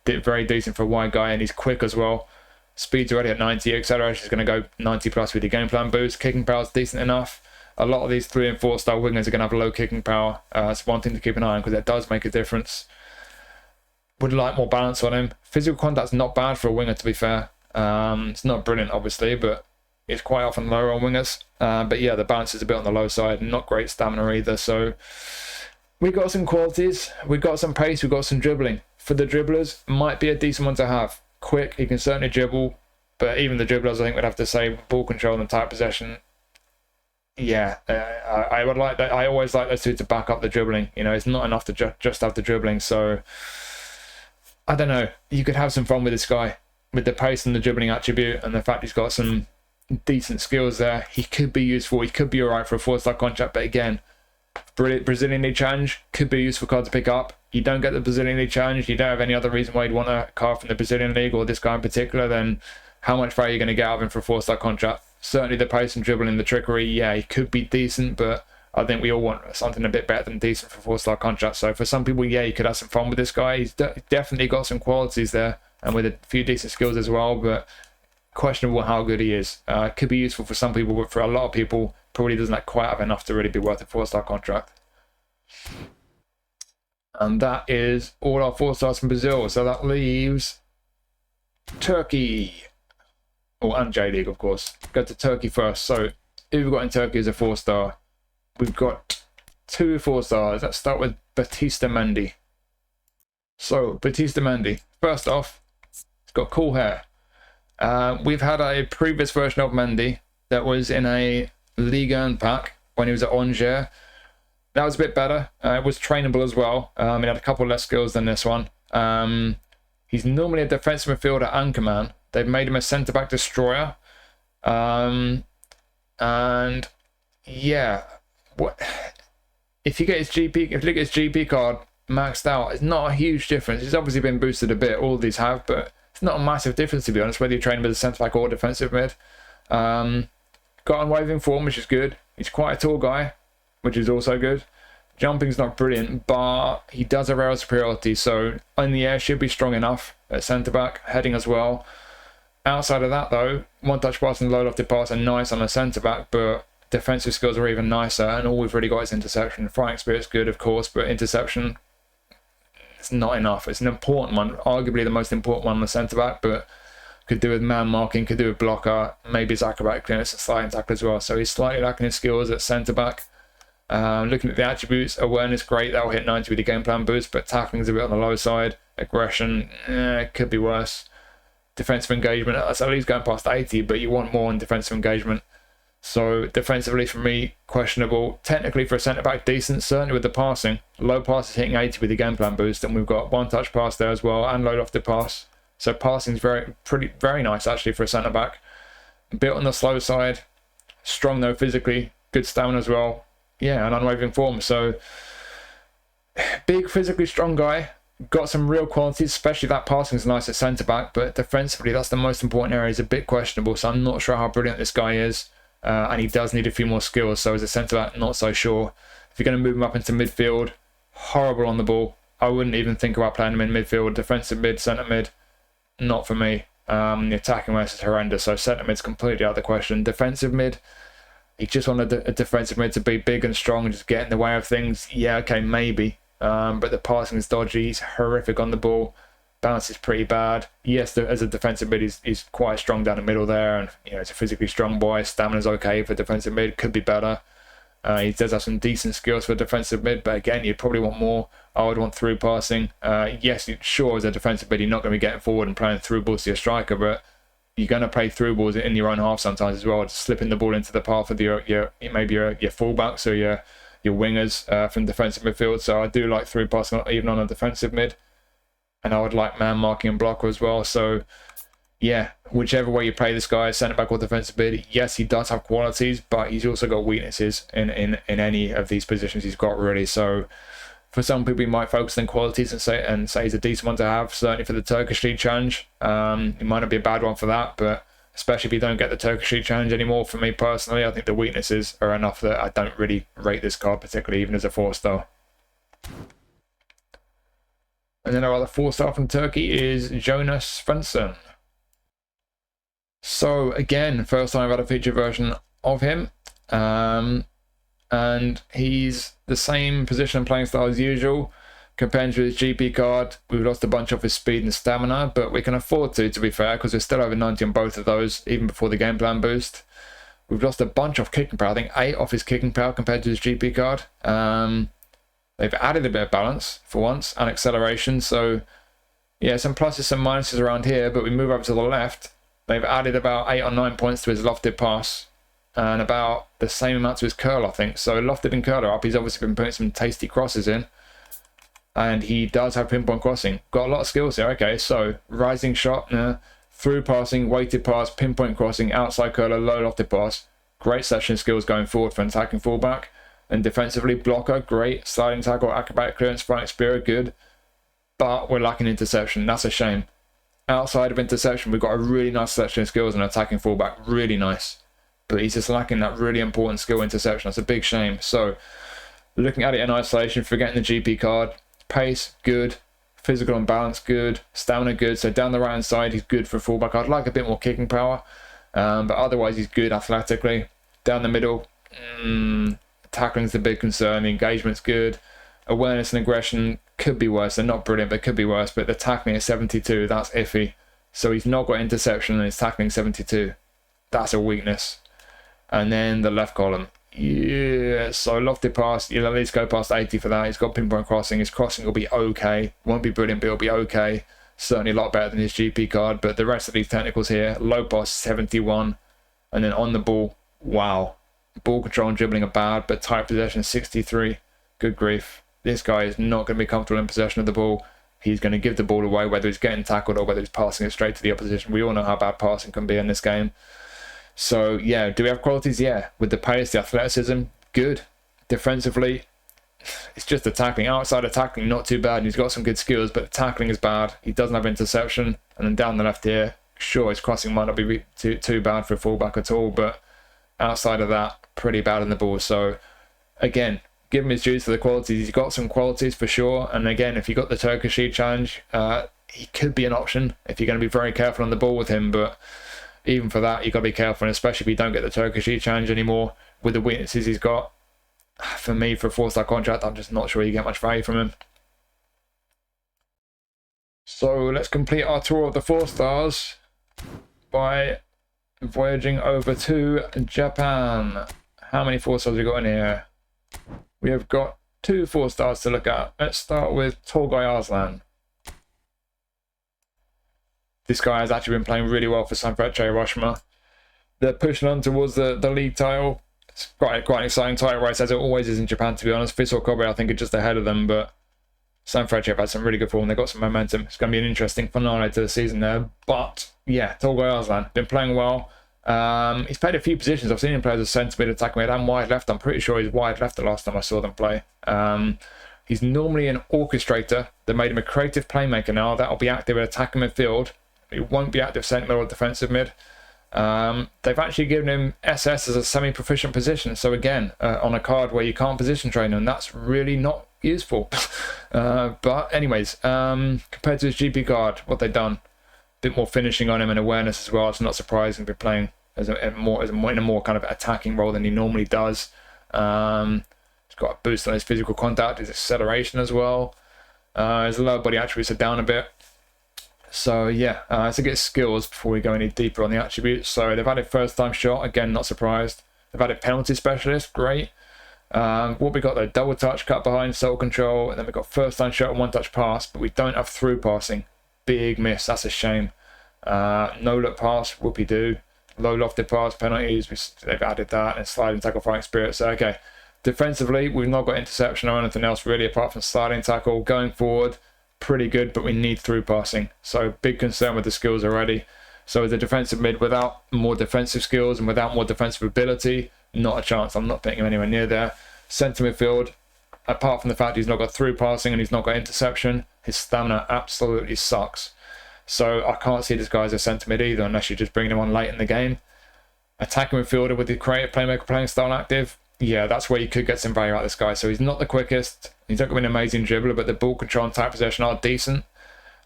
Did very decent for a wide guy, and he's quick as well. Speed's already at 90, etc. She's going to go 90 plus with your game plan boost. Kicking power's decent enough. A lot of these 3 and 4 star wingers are going to have low kicking power. It's one thing to keep an eye on because it does make a difference. Would like more balance on him. Physical contact's not bad for a winger, to be fair. It's not brilliant, obviously, but it's quite often lower on wingers. But yeah, the balance is a bit on the low side. Not great stamina either. So we got some qualities. We got some pace. We got some dribbling. For the dribblers, might be a decent one to have. Quick, he can certainly dribble. But even the dribblers, I think, would have to say ball control and tight possession. Yeah, I would like that. I always like those two to back up the dribbling. You know, it's not enough to just have the dribbling. So I don't know. You could have some fun with this guy with the pace and the dribbling attribute, and the fact he's got some decent skills there. He could be useful. He could be alright for a 4-star contract. But again, Brazilian League Challenge could be a useful card to pick up. You don't get the Brazilian League Challenge. You don't have any other reason why you'd want a card from the Brazilian League or this guy in particular. Then how much value are you going to get out of him for a 4-star contract? Certainly the pace and dribbling, the trickery, yeah, he could be decent, but I think we all want something a bit better than decent for 4-star contracts. So for some people, yeah, you could have some fun with this guy. He's definitely got some qualities there, and with a few decent skills as well, but questionable how good he is. Could be useful for some people, but for a lot of people, probably doesn't quite have enough to really be worth a 4-star contract. And that is all our 4-stars from Brazil. So that leaves Turkey. Oh, and J-League, of course. Go to Turkey first. So, who we've got in Turkey as a 4-star? We've got 2 4-stars. Let's start with Batista Mendy. So, Batista Mendy. First off, he's got cool hair. We've had a previous version of Mendy that was in a Ligue 1 pack when he was at Angers. That was a bit better. It was trainable as well. He had a couple less skills than this one. He's normally a defensive midfielder anchorman. They've made him a centre-back destroyer. And yeah, if you get his GP card maxed out, it's not a huge difference. It's obviously been boosted a bit. All of these have, but it's not a massive difference, to be honest, whether you train him as a centre-back or defensive mid. Got unwavering form, which is good. He's quite a tall guy, which is also good. Jumping's not brilliant, but he does have aerial superiority, so in the air should be strong enough at centre-back, heading as well. Outside of that, though, one-touch pass and low-lofted pass are nice on a centre-back, but defensive skills are even nicer, and all we've really got is interception. Fighting spirit's good, of course, but interception, it's not enough. It's an important one, arguably the most important one on the centre-back, but could do with man marking, could do with blocker, maybe his acrobatic clearance and sliding tackle as well. So he's slightly lacking his skills at centre-back. Looking at the attributes, awareness, great, that'll hit 90 with the game plan boost, but tackling's a bit on the low side. Aggression, could be worse. Defensive engagement, that's at least going past 80, but you want more in defensive engagement. So defensively for me, questionable. Technically for a centre-back, decent, certainly with the passing. Low pass is hitting 80 with the game plan boost, and we've got one-touch pass there as well, and low-lofted pass. So passing's very nice actually for a centre-back. A bit on the slow side, strong though physically, good stamina as well. Yeah, an unwavering form. So big, physically strong guy. Got some real qualities, especially that passing's nice at centre-back, but defensively that's the most important area. Is a bit questionable, so I'm not sure how brilliant this guy is. And he does need a few more skills, so as a centre-back, not so sure. If you're going to move him up into midfield, horrible on the ball. I wouldn't even think about playing him in midfield. Defensive mid, centre mid, not for me. The attacking race is horrendous, so centre mid's completely out of the question. Defensive mid, he just wanted a defensive mid to be big and strong and just get in the way of things. Yeah, okay, maybe. But the passing is dodgy. He's horrific on the ball. Balance is pretty bad. Yes, as a defensive mid, he's quite strong down the middle there, and he's a physically strong boy. Stamina's okay for defensive mid. Could be better. He does have some decent skills for defensive mid, but again, you'd probably want more. I would want through passing. Yes, sure, as a defensive mid, you're not going to be getting forward and playing through balls to your striker, but you're going to play through balls in your own half sometimes as well, just slipping the ball into the path of your fullbacks or your wingers from defensive midfield. So I do like through passing even on a defensive mid, and I would like man marking and blocker as well. So yeah, whichever way you play this guy, centre back or defensive mid, yes, he does have qualities, but he's also got weaknesses in any of these positions he's got really. So for some people, he might focus on qualities and say he's a decent one to have. Certainly for the Turkish League Challenge, it might not be a bad one for that, but especially if you don't get the Turkish League Challenge anymore, for me personally, I think the weaknesses are enough that I don't really rate this card particularly, even as a 4-star. And then our other 4-star from Turkey is Jonas Svensson. So again, first time I've had a feature version of him. And he's the same position and playing style as usual. Compared to his GP card, we've lost a bunch of his speed and stamina, but we can afford to be fair, because we're still over 90 on both of those, even before the game plan boost. We've lost a bunch of kicking power, I think 8 off his kicking power compared to his GP card. They've added a bit of balance for once, and acceleration, so yeah, some pluses, some minuses around here, but we move over to the left. They've added about 8 or 9 points to his lofted pass, and about the same amount to his curl, I think. So lofted and curler up, he's obviously been putting some tasty crosses in. And he does have pinpoint crossing. Got a lot of skills here. Okay, so rising shot, through passing, weighted pass, pinpoint crossing, outside curler, low lofted pass. Great section skills going forward for an attacking fullback. And defensively, blocker, great. Sliding tackle, acrobatic clearance, fighting spirit, good. But we're lacking interception. That's a shame. Outside of interception, we've got a really nice selection of skills and attacking fullback. Really nice. But he's just lacking that really important skill interception. That's a big shame. So, looking at it in isolation, forgetting the GP card, pace, good. Physical and balance, good. Stamina, good. So down the right hand side, he's good for a fullback. I'd like a bit more kicking power. But otherwise, he's good athletically. Down the middle, tackling's the big concern. The engagement's good. Awareness and aggression could be worse. They're not brilliant, but could be worse. But the tackling is 72. That's iffy. So he's not got interception and his tackling 72. That's a weakness. And then the left column. Yeah, so lofted pass, you'll at least go past 80 for that. He's got pinpoint crossing. His crossing will be okay. Won't be brilliant, but it'll be okay. Certainly a lot better than his GP card. But the rest of these technicals here, low pass 71. And then on the ball, wow. Ball control and dribbling are bad, but tight possession 63. good grief. This guy is not going to be comfortable in possession of the ball. He's going to give the ball away, whether he's getting tackled or whether he's passing it straight to the opposition. We all know how bad passing can be in this game. So, yeah, do we have qualities? Yeah. With the pace, the athleticism, good. Defensively, it's just the tackling. Outside of tackling, not too bad. He's got some good skills, but the tackling is bad. He doesn't have interception. And then down the left here, sure, his crossing might not be too bad for a fullback at all, but outside of that, pretty bad in the ball. So, again, give him his dues for the qualities. He's got some qualities for sure. And again, if you got the Turkish challenge, he could be an option if you're going to be very careful on the ball with him. But even for that, you've got to be careful, and especially if you don't get the Turkish challenge anymore with the weaknesses he's got. For me, for a 4-star contract, I'm just not sure you get much value from him. So let's complete our tour of the 4 stars by voyaging over to Japan. How many 4 stars have we got in here? We have got 2 4 stars to look at. Let's start with Tolgay Arslan. This guy has actually been playing really well for Sanfrecce Hiroshima. They're pushing on towards the league title. It's quite an exciting title race, as it always is in Japan, to be honest. Vissel Kobe, I think, are just ahead of them, but Sanfrecce have had some really good form. They've got some momentum. It's going to be an interesting finale to the season there. But, yeah, Tolgay Arslan, been playing well. He's played a few positions. I've seen him play as a centre mid, attack mid, and wide left. I'm pretty sure he's wide left the last time I saw them play. He's normally an orchestrator. They made him a creative playmaker now. That'll be active at attacking midfield. He won't be active centre mid or defensive mid. They've actually given him SS as a semi-proficient position. So again, on a card where you can't position train him, that's really not useful. But anyways, compared to his GP card, what they've done, a bit more finishing on him and awareness as well. It's not surprising to be playing in a more kind of attacking role than he normally does. He's got a boost on his physical contact, his acceleration as well. His lower body attributes are down a bit. So yeah, let's get skills before we go any deeper on the attributes. So they've added first time shot, again, not surprised. They've added penalty specialist, great. What we got there, double touch, cut behind, sole control, and then we've got first time shot and one touch pass, but we don't have through passing. Big miss, that's a shame. No look pass, whoopie do. Low lofted pass, penalties, they've added that, and sliding tackle fighting spirit. So okay, defensively, we've not got interception or anything else really apart from sliding tackle. Going forward, pretty good, but we need through passing. So big concern with the skills already. So as a defensive mid, without more defensive skills and without more defensive ability, not a chance. I'm not putting him anywhere near there. Centre midfield, apart from the fact he's not got through passing and he's not got interception, his stamina absolutely sucks. So I can't see this guy as a centre mid either, unless you're just bringing him on late in the game. Attacking midfielder with the creative playmaker playing style active, yeah, that's where you could get some value out of this guy. So he's not the quickest. He's not going to be an amazing dribbler, but the ball control and tight possession are decent.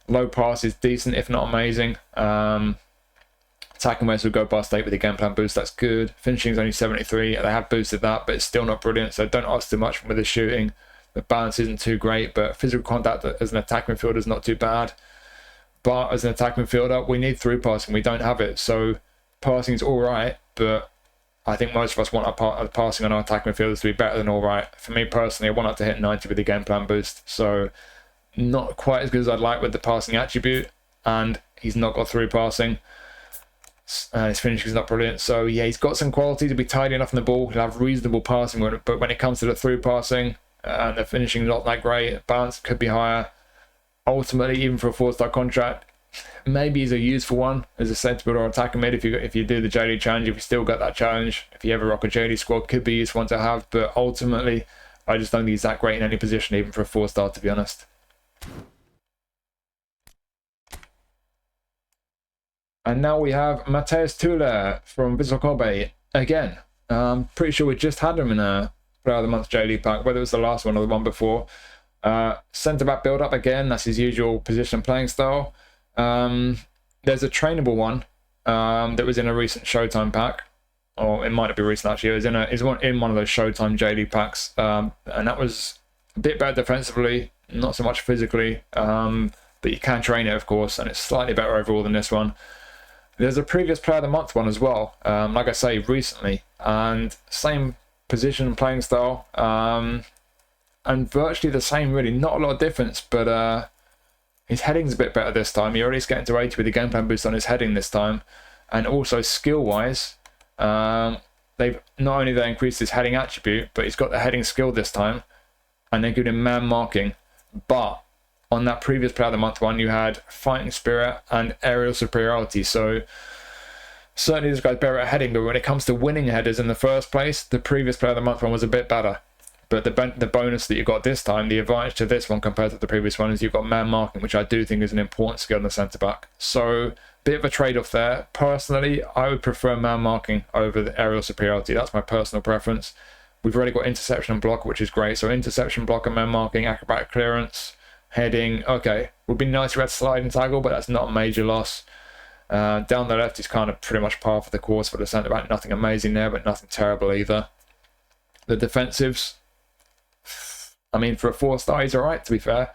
Low pass is decent, if not amazing. Attacking whereas we go past 8 with the game plan boost, that's good. Finishing is only 73. They have boosted that, but it's still not brilliant. So don't ask too much with the shooting. The balance isn't too great, but physical contact as an attacking midfielder is not too bad. But as an attacking midfielder, we need through passing. We don't have it. So passing is all right, but I think most of us want our passing on our attacking midfielders to be better than all right. For me personally, I want up to hit 90 with the game plan boost. So not quite as good as I'd like with the passing attribute, and he's not got through passing. His finishing is not brilliant. So yeah, he's got some quality to be tidy enough on the ball. He'll have reasonable passing, but when it comes to the through passing and the finishing is not that great, balance could be higher. Ultimately, even for a 4-star contract, maybe he's a useful one as a centre mid or attacking mid if you do the J League challenge. If you still got that challenge, if you ever rock a J League squad, could be a useful one to have. But ultimately, I just don't think he's that great in any position, even for a 4-star, to be honest. And now we have Matheus Thuler from Vissel Kobe again. Pretty sure we just had him in a Player of the Month J League pack, whether it was the last one or the one before. Centre back build up again, that's his usual position playing style. There's a trainable one that was in a recent Showtime pack, or it might not be recent actually. It was in one of those Showtime J League packs, and that was a bit better defensively, not so much physically, but you can train it of course, and it's slightly better overall than this one. There's a previous Player of the Month one as well, like I say, recently, and same position and playing style, and virtually the same really, not a lot of difference, but his heading's a bit better this time. He already getting to 80 with the game plan boost on his heading this time, and also skill-wise, they've not only increased his heading attribute, but he's got the heading skill this time, and they're good in man marking. But on that previous Player of the Month one, you had fighting spirit and aerial superiority. So certainly this guy's better at heading, but when it comes to winning headers in the first place, the previous Player of the Month one was a bit better. But the bonus that you got this time, the advantage to this one compared to the previous one, is you've got man marking, which I do think is an important skill in the centre-back. So bit of a trade-off there. Personally, I would prefer man marking over the aerial superiority. That's my personal preference. We've already got interception and block, which is great. So interception, block and man marking, acrobatic clearance, heading. Okay, would be nice if we had slide and tackle, but that's not a major loss. Down the left is kind of pretty much par for the course for the centre-back. Nothing amazing there, but nothing terrible either. The defensives, I mean, for a 4-star, he's alright, to be fair.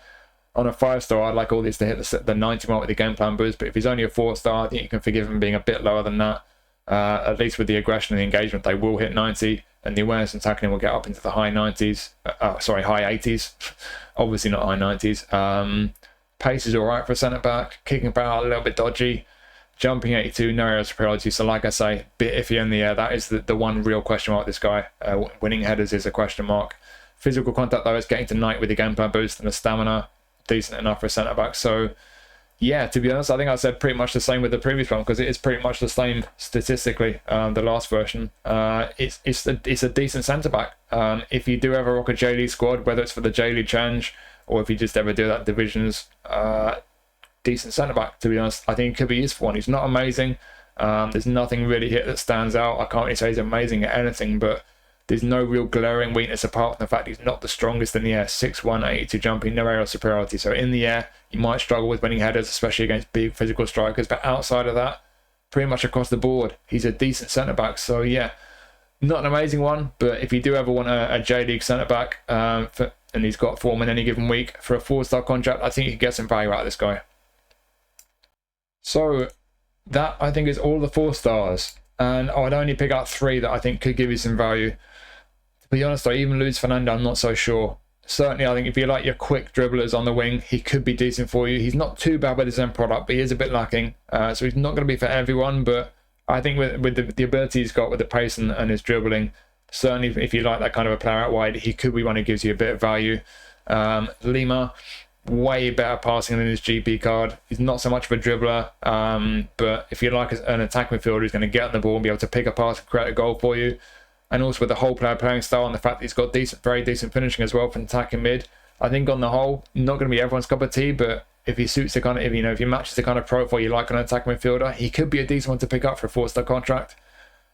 On a 5-star, I'd like all these to hit the 90 mark with the game plan boost, but if he's only a 4-star, I think you can forgive him being a bit lower than that. At least with the aggression and the engagement, they will hit 90, and the awareness and tackling will get up into the high 90s. High 80s. Obviously not high 90s. Pace is alright for a centre-back. Kicking power, a little bit dodgy. Jumping 82, no aerial superiority. So like I say, bit iffy in the air. That is the one real question mark with this guy. Winning headers is a question mark. Physical contact, though, is getting to 90 with the game plan boost, and the stamina decent enough for a centre-back. So yeah, to be honest, I think I said pretty much the same with the previous one, because it is pretty much the same statistically, the last version. It's a decent centre-back. If you do ever rock a J-League squad, whether it's for the J-League Challenge or if you just ever do that divisions, decent centre-back, to be honest. I think it could be useful one. He's not amazing. There's nothing really here that stands out. I can't really say he's amazing at anything, but there's no real glaring weakness apart from the fact he's not the strongest in the air. 6'1", 82 jumping, no aerial superiority. So in the air, you might struggle with winning headers, especially against big physical strikers. But outside of that, pretty much across the board, he's a decent centre-back. So yeah, not an amazing one, but if you do ever want a J-League centre-back, and he's got form in any given week for a 4-star contract, I think you can get some value out of this guy. So that, I think, is all the 4 stars. And I'd only pick out 3 that I think could give you some value. To be honest though, even Luiz Fernando, I'm not so sure. Certainly, I think if you like your quick dribblers on the wing, he could be decent for you. He's not too bad with his end product, but he is a bit lacking. So he's not going to be for everyone, but I think with the ability he's got with the pace and his dribbling, certainly if you like that kind of a player out wide, he could be one who gives you a bit of value. Lima, way better passing than his GP card. He's not so much of a dribbler, but if you like an attack midfielder who's going to get on the ball and be able to pick a pass and create a goal for you, and also with the whole player playing style and the fact that he's got very decent finishing as well from attacking mid, I think on the whole, not going to be everyone's cup of tea, but if he suits the kind of, if he matches the kind of profile you like on an attacking midfielder, he could be a decent one to pick up for a 4-star contract.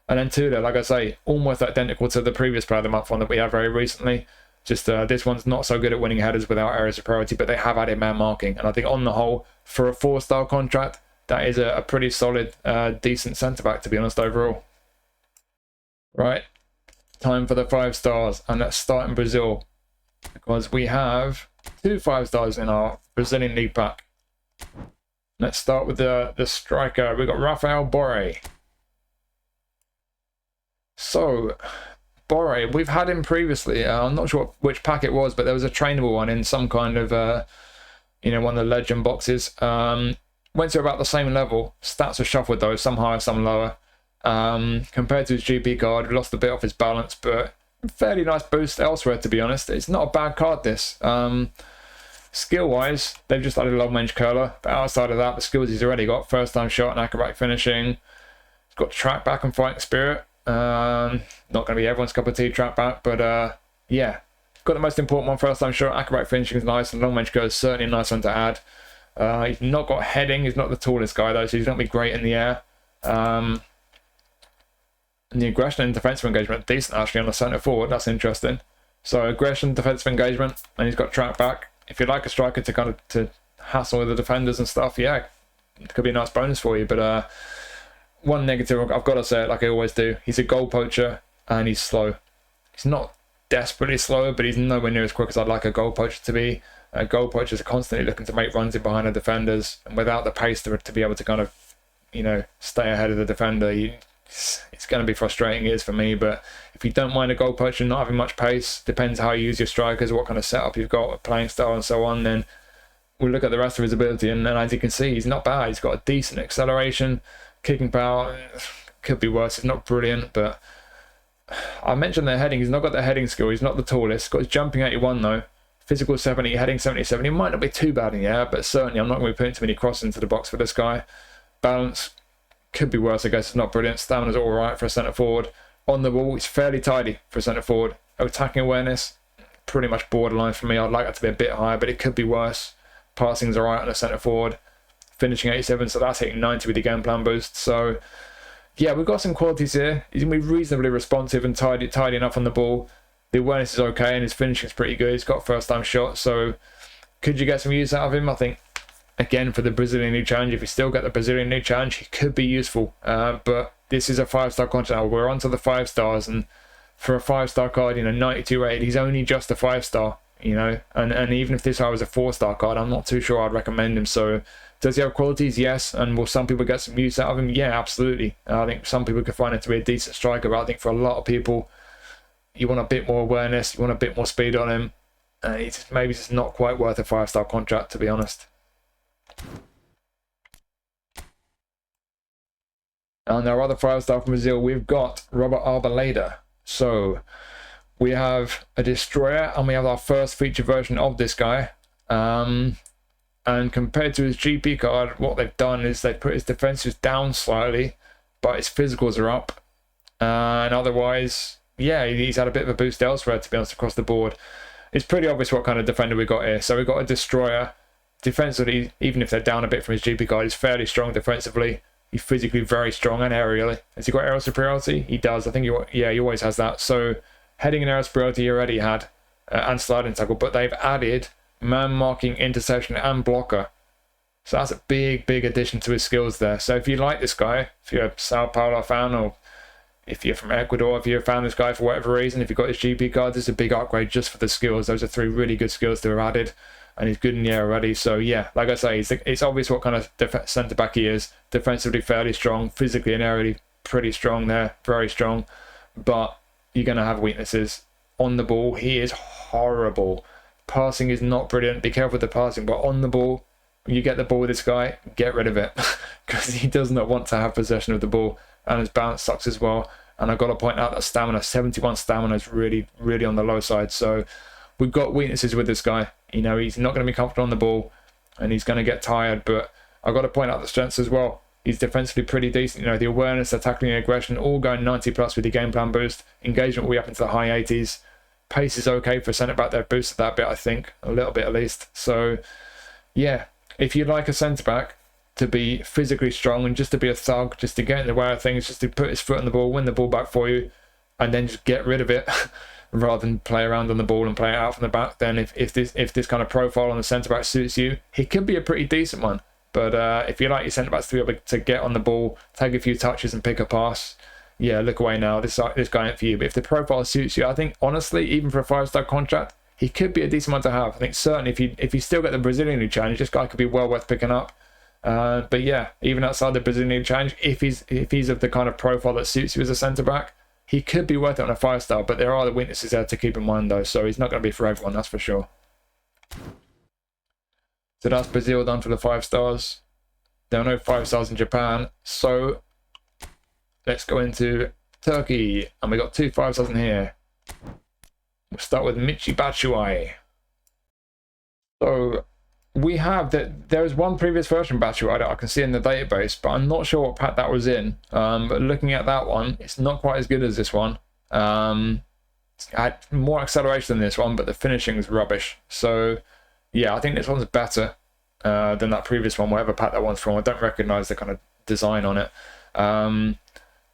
And then Thuler, like I say, almost identical to the previous Player of the Month one that we had very recently. Just this one's not so good at winning headers without area superiority, but they have added man marking. And I think on the whole, for a 4-star contract, that is a pretty solid, decent centre-back, to be honest, overall. Right, time for the 5 stars, and let's start in Brazil, because we have 2 5 stars in our Brazilian League pack. Let's start with the striker. We've got Rafael Borré. So Borré, we've had him previously. I'm not sure which pack it was, but there was a trainable one in some kind of, one of the legend boxes. Went to about the same level. Stats are shuffled though, some higher, some lower. Compared to his GP card, lost a bit off his balance, but fairly nice boost elsewhere, to be honest. It's not a bad card, this. Skill-wise, they've just added a long-range curler, but outside of that, the skills he's already got, first-time shot and acrobatic finishing. He's got track back and fighting spirit. Not going to be everyone's cup of tea, track back, but yeah. Got the most important one, first-time shot, acrobatic finishing is nice, and long-range curler is certainly a nice one to add. He's not got heading, he's not the tallest guy though, so he's not going to be great in the air. And the aggression and defensive engagement, decent actually on the centre forward, that's interesting. So aggression, defensive engagement, and he's got track back. If you like a striker to kind of to hassle with the defenders and stuff, yeah, it could be a nice bonus for you. But one negative, I've got to say it like I always do, he's a goal poacher and he's slow. He's not desperately slow, but he's nowhere near as quick as I'd like a goal poacher to be. Goal poachers are constantly looking to make runs in behind the defenders, and without the pace to be able to kind of, stay ahead of the defender, it's going to be frustrating. It is for me, but if you don't mind a goal poacher not having much pace, depends how you use your strikers, what kind of setup you've got, playing style and so on, then we'll look at the rest of his ability, and then as you can see, he's not bad. He's got a decent acceleration, kicking power, could be worse, it's not brilliant, but I mentioned the heading, he's not got the heading skill, he's not the tallest, got his jumping 81 though, Physical 70, heading 77. He might not be too bad in the air, but certainly I'm not going to be putting too many crosses into the box for this guy. Balance could be worse, I guess. It's not brilliant. Stamina's all right for a centre forward. On the ball, it's fairly tidy for a centre forward. Attacking awareness, pretty much borderline for me. I'd like that to be a bit higher, but it could be worse. Passing's all right on a centre forward. Finishing 87, so that's hitting 90 with the game plan boost. So, yeah, we've got some qualities here. He's going to be reasonably responsive and tidy enough on the ball. The awareness is okay, and his finishing is pretty good. He's got first-time shot, so could you get some use out of him? I think, again, for the Brazilian League Challenge, if you still get the Brazilian League Challenge, he could be useful. But this is a 5-star contract now. We're on to the 5 stars, and for a 5-star card, 92 rated, he's only just a 5-star, and even if this guy was a 4-star card, I'm not too sure I'd recommend him. So does he have qualities? Yes. And will some people get some use out of him? Yeah, absolutely. I think some people could find him to be a decent striker, but I think for a lot of people, you want a bit more awareness, you want a bit more speed on him. It's maybe just not quite worth a 5-star contract, to be honest. And our other 5-star from Brazil, we've got Robert Arboleda. So we have a destroyer, and we have our first feature version of this guy. And compared to his GP card, what they've done is they've put his defenses down slightly, but his physicals are up. And otherwise, yeah, he's had a bit of a boost elsewhere, to be honest, across the board. It's pretty obvious what kind of defender we've got here. So we've got a destroyer. Defensively, even if they're down a bit from his GP card, he's fairly strong defensively. He's physically very strong, and aerially. Has he got aerial superiority? He does. I think he always has that. So heading and aerial superiority he already had, and sliding tackle, but they've added man marking, interception, and blocker. So that's a big addition to his skills there. So if you like this guy, if you're a Sao Paulo fan, or if you're from Ecuador, if you've found this guy for whatever reason, if you've got his GP card, this is a big upgrade just for the skills. Those are 3 really good skills that are added, and he's good in the air already. So yeah, like I say, it's obvious what kind of centre-back he is. Defensively fairly strong, physically and aerially pretty strong there, very strong. But you're going to have weaknesses. On the ball, he is horrible. Passing is not brilliant. Be careful with the passing, but on the ball, when you get the ball with this guy, get rid of it, because he does not want to have possession of the ball, and his balance sucks as well. And I've got to point out that stamina, 71 stamina, is really on the low side. So we've got weaknesses with this guy. He's not going to be comfortable on the ball, and he's going to get tired, but I've got to point out the strengths as well. He's defensively pretty decent. The awareness, the tackling, and aggression, all going 90 plus with the game plan boost. Engagement will be up into the high 80s. Pace is okay for a centre-back. They've boosted that bit, I think, a little bit at least. So, yeah, if you'd like a centre-back to be physically strong and just to be a thug, just to get in the way of things, just to put his foot on the ball, win the ball back for you, and then just get rid of it, rather than play around on the ball and play it out from the back, then if this kind of profile on the centre-back suits you, he could be a pretty decent one. But if you like your centre-backs to be able to get on the ball, take a few touches and pick a pass, yeah, look away now. This guy ain't for you. But if the profile suits you, I think, honestly, even for a 5-star contract, he could be a decent one to have. I think certainly if you still get the Brazilian League Challenge, this guy could be well worth picking up. But yeah, even outside the Brazilian League Challenge, if he's of the kind of profile that suits you as a centre-back, he could be worth it on a 5-star. But there are the weaknesses there to keep in mind, though. So he's not going to be for everyone, that's for sure. So that's Brazil done for the 5 stars. There are no 5 stars in Japan. So let's go into Turkey. And we got 2 5 stars in here. We'll start with Michy Batshuayi. So we have that there is one previous version of Batshuayi that I can see in the database, but I'm not sure what pack that was in. But looking at that one, it's not quite as good as this one. It's had more acceleration than this one, but the finishing is rubbish. So yeah, I think this one's better than that previous one, whatever pack that one's from. I don't recognise the kind of design on it.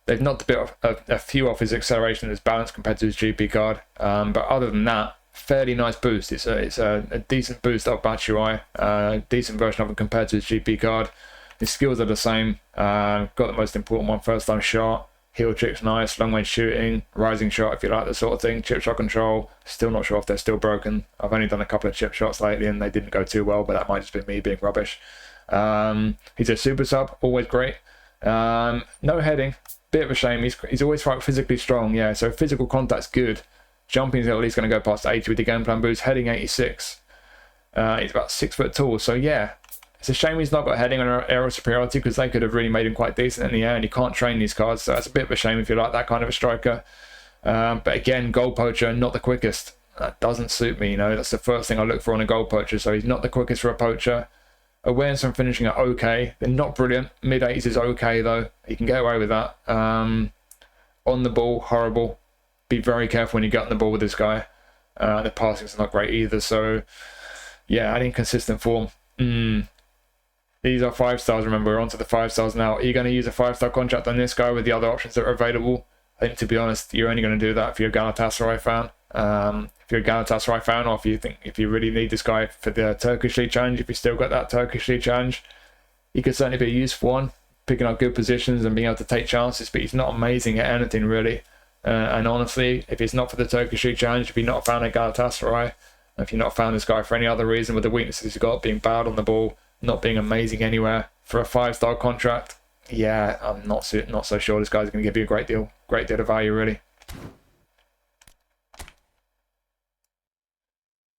They've knocked a bit a few off his acceleration and his balance compared to his GP card. But other than that, fairly nice boost. It's a decent boost of Batshuayi, decent version of him compared to his GP card. His skills are the same. Got the most important one, first time shot. Heel trick's nice, long range shooting, rising shot if you like, that sort of thing. Chip shot control, still not sure if they're still broken. I've only done a couple of chip shots lately and they didn't go too well, but that might just be me being rubbish. He's a super sub, always great. No heading, bit of a shame. He's always quite physically strong, yeah, so physical contact's good. Jumping is at least going to go past 80 with the game plan boost, heading 86. He's about 6 foot tall, so yeah. It's a shame he's not got heading or aerial superiority, because they could have really made him quite decent in the air, and you can't train these cards, so that's a bit of a shame if you like that kind of a striker. But again, goal poacher, not the quickest. that doesn't suit me. You know, that's the first thing I look for on a goal poacher. So he's not the quickest for a poacher. Awareness and finishing are okay. They're not brilliant. Mid-80s is okay, though. He can get away with that. On the ball, horrible. Be very careful when you get on the ball with this guy. The passing's not great either. So, yeah, an inconsistent form. These are 5 stars, remember. We're on to the 5 stars now. Are you going to use a 5-star contract on this guy with the other options that are available? I think, to be honest, you're only going to do that if you're a Galatasaray fan. If you're a Galatasaray fan, or if you really need this guy for the Turkish League Challenge, if you still got that Turkish League Challenge, he could certainly be a useful one, picking up good positions and being able to take chances, but he's not amazing at anything, really. And honestly, if it's not for the Turkish League Challenge, if you're not a fan of Galatasaray, if you're not a fan of this guy for any other reason, with the weaknesses he's got, being bad on the ball, not being amazing anywhere, for a 5-star contract, yeah, I'm not so sure this guy's going to give you a great deal of value, really.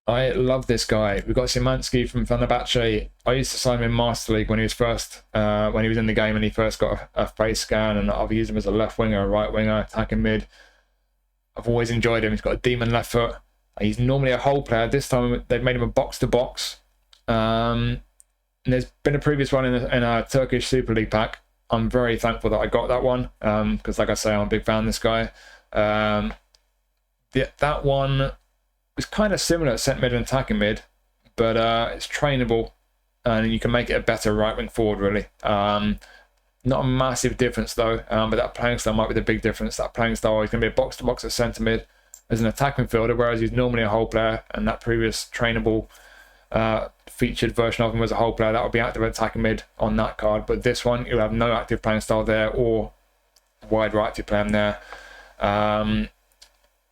I love this guy. We've got Szymański from Fenerbahce. I used to sign him in Master League when he was in the game and he first got a face scan, and I've used him as a left winger, a right winger, attacking mid. I've always enjoyed him. He's got a demon left foot. He's normally a whole player. This time they've made him a box-to-box. And there's been a previous one in a Turkish Super League pack. I'm very thankful that I got that one because, like I say, I'm a big fan of this guy. That one was kind of similar at centre mid and attacking mid, but it's trainable and you can make it a better right wing forward, really. Not a massive difference, though, but that playing style might be the big difference. That playing style is going to be a box-to-box at centre mid as an attacking midfielder, whereas he's normally a whole player, and that previous trainable featured version of him was a whole player. That would be active attacking mid on that card, but this one, you'll have no active playing style there or wide right if you play him there.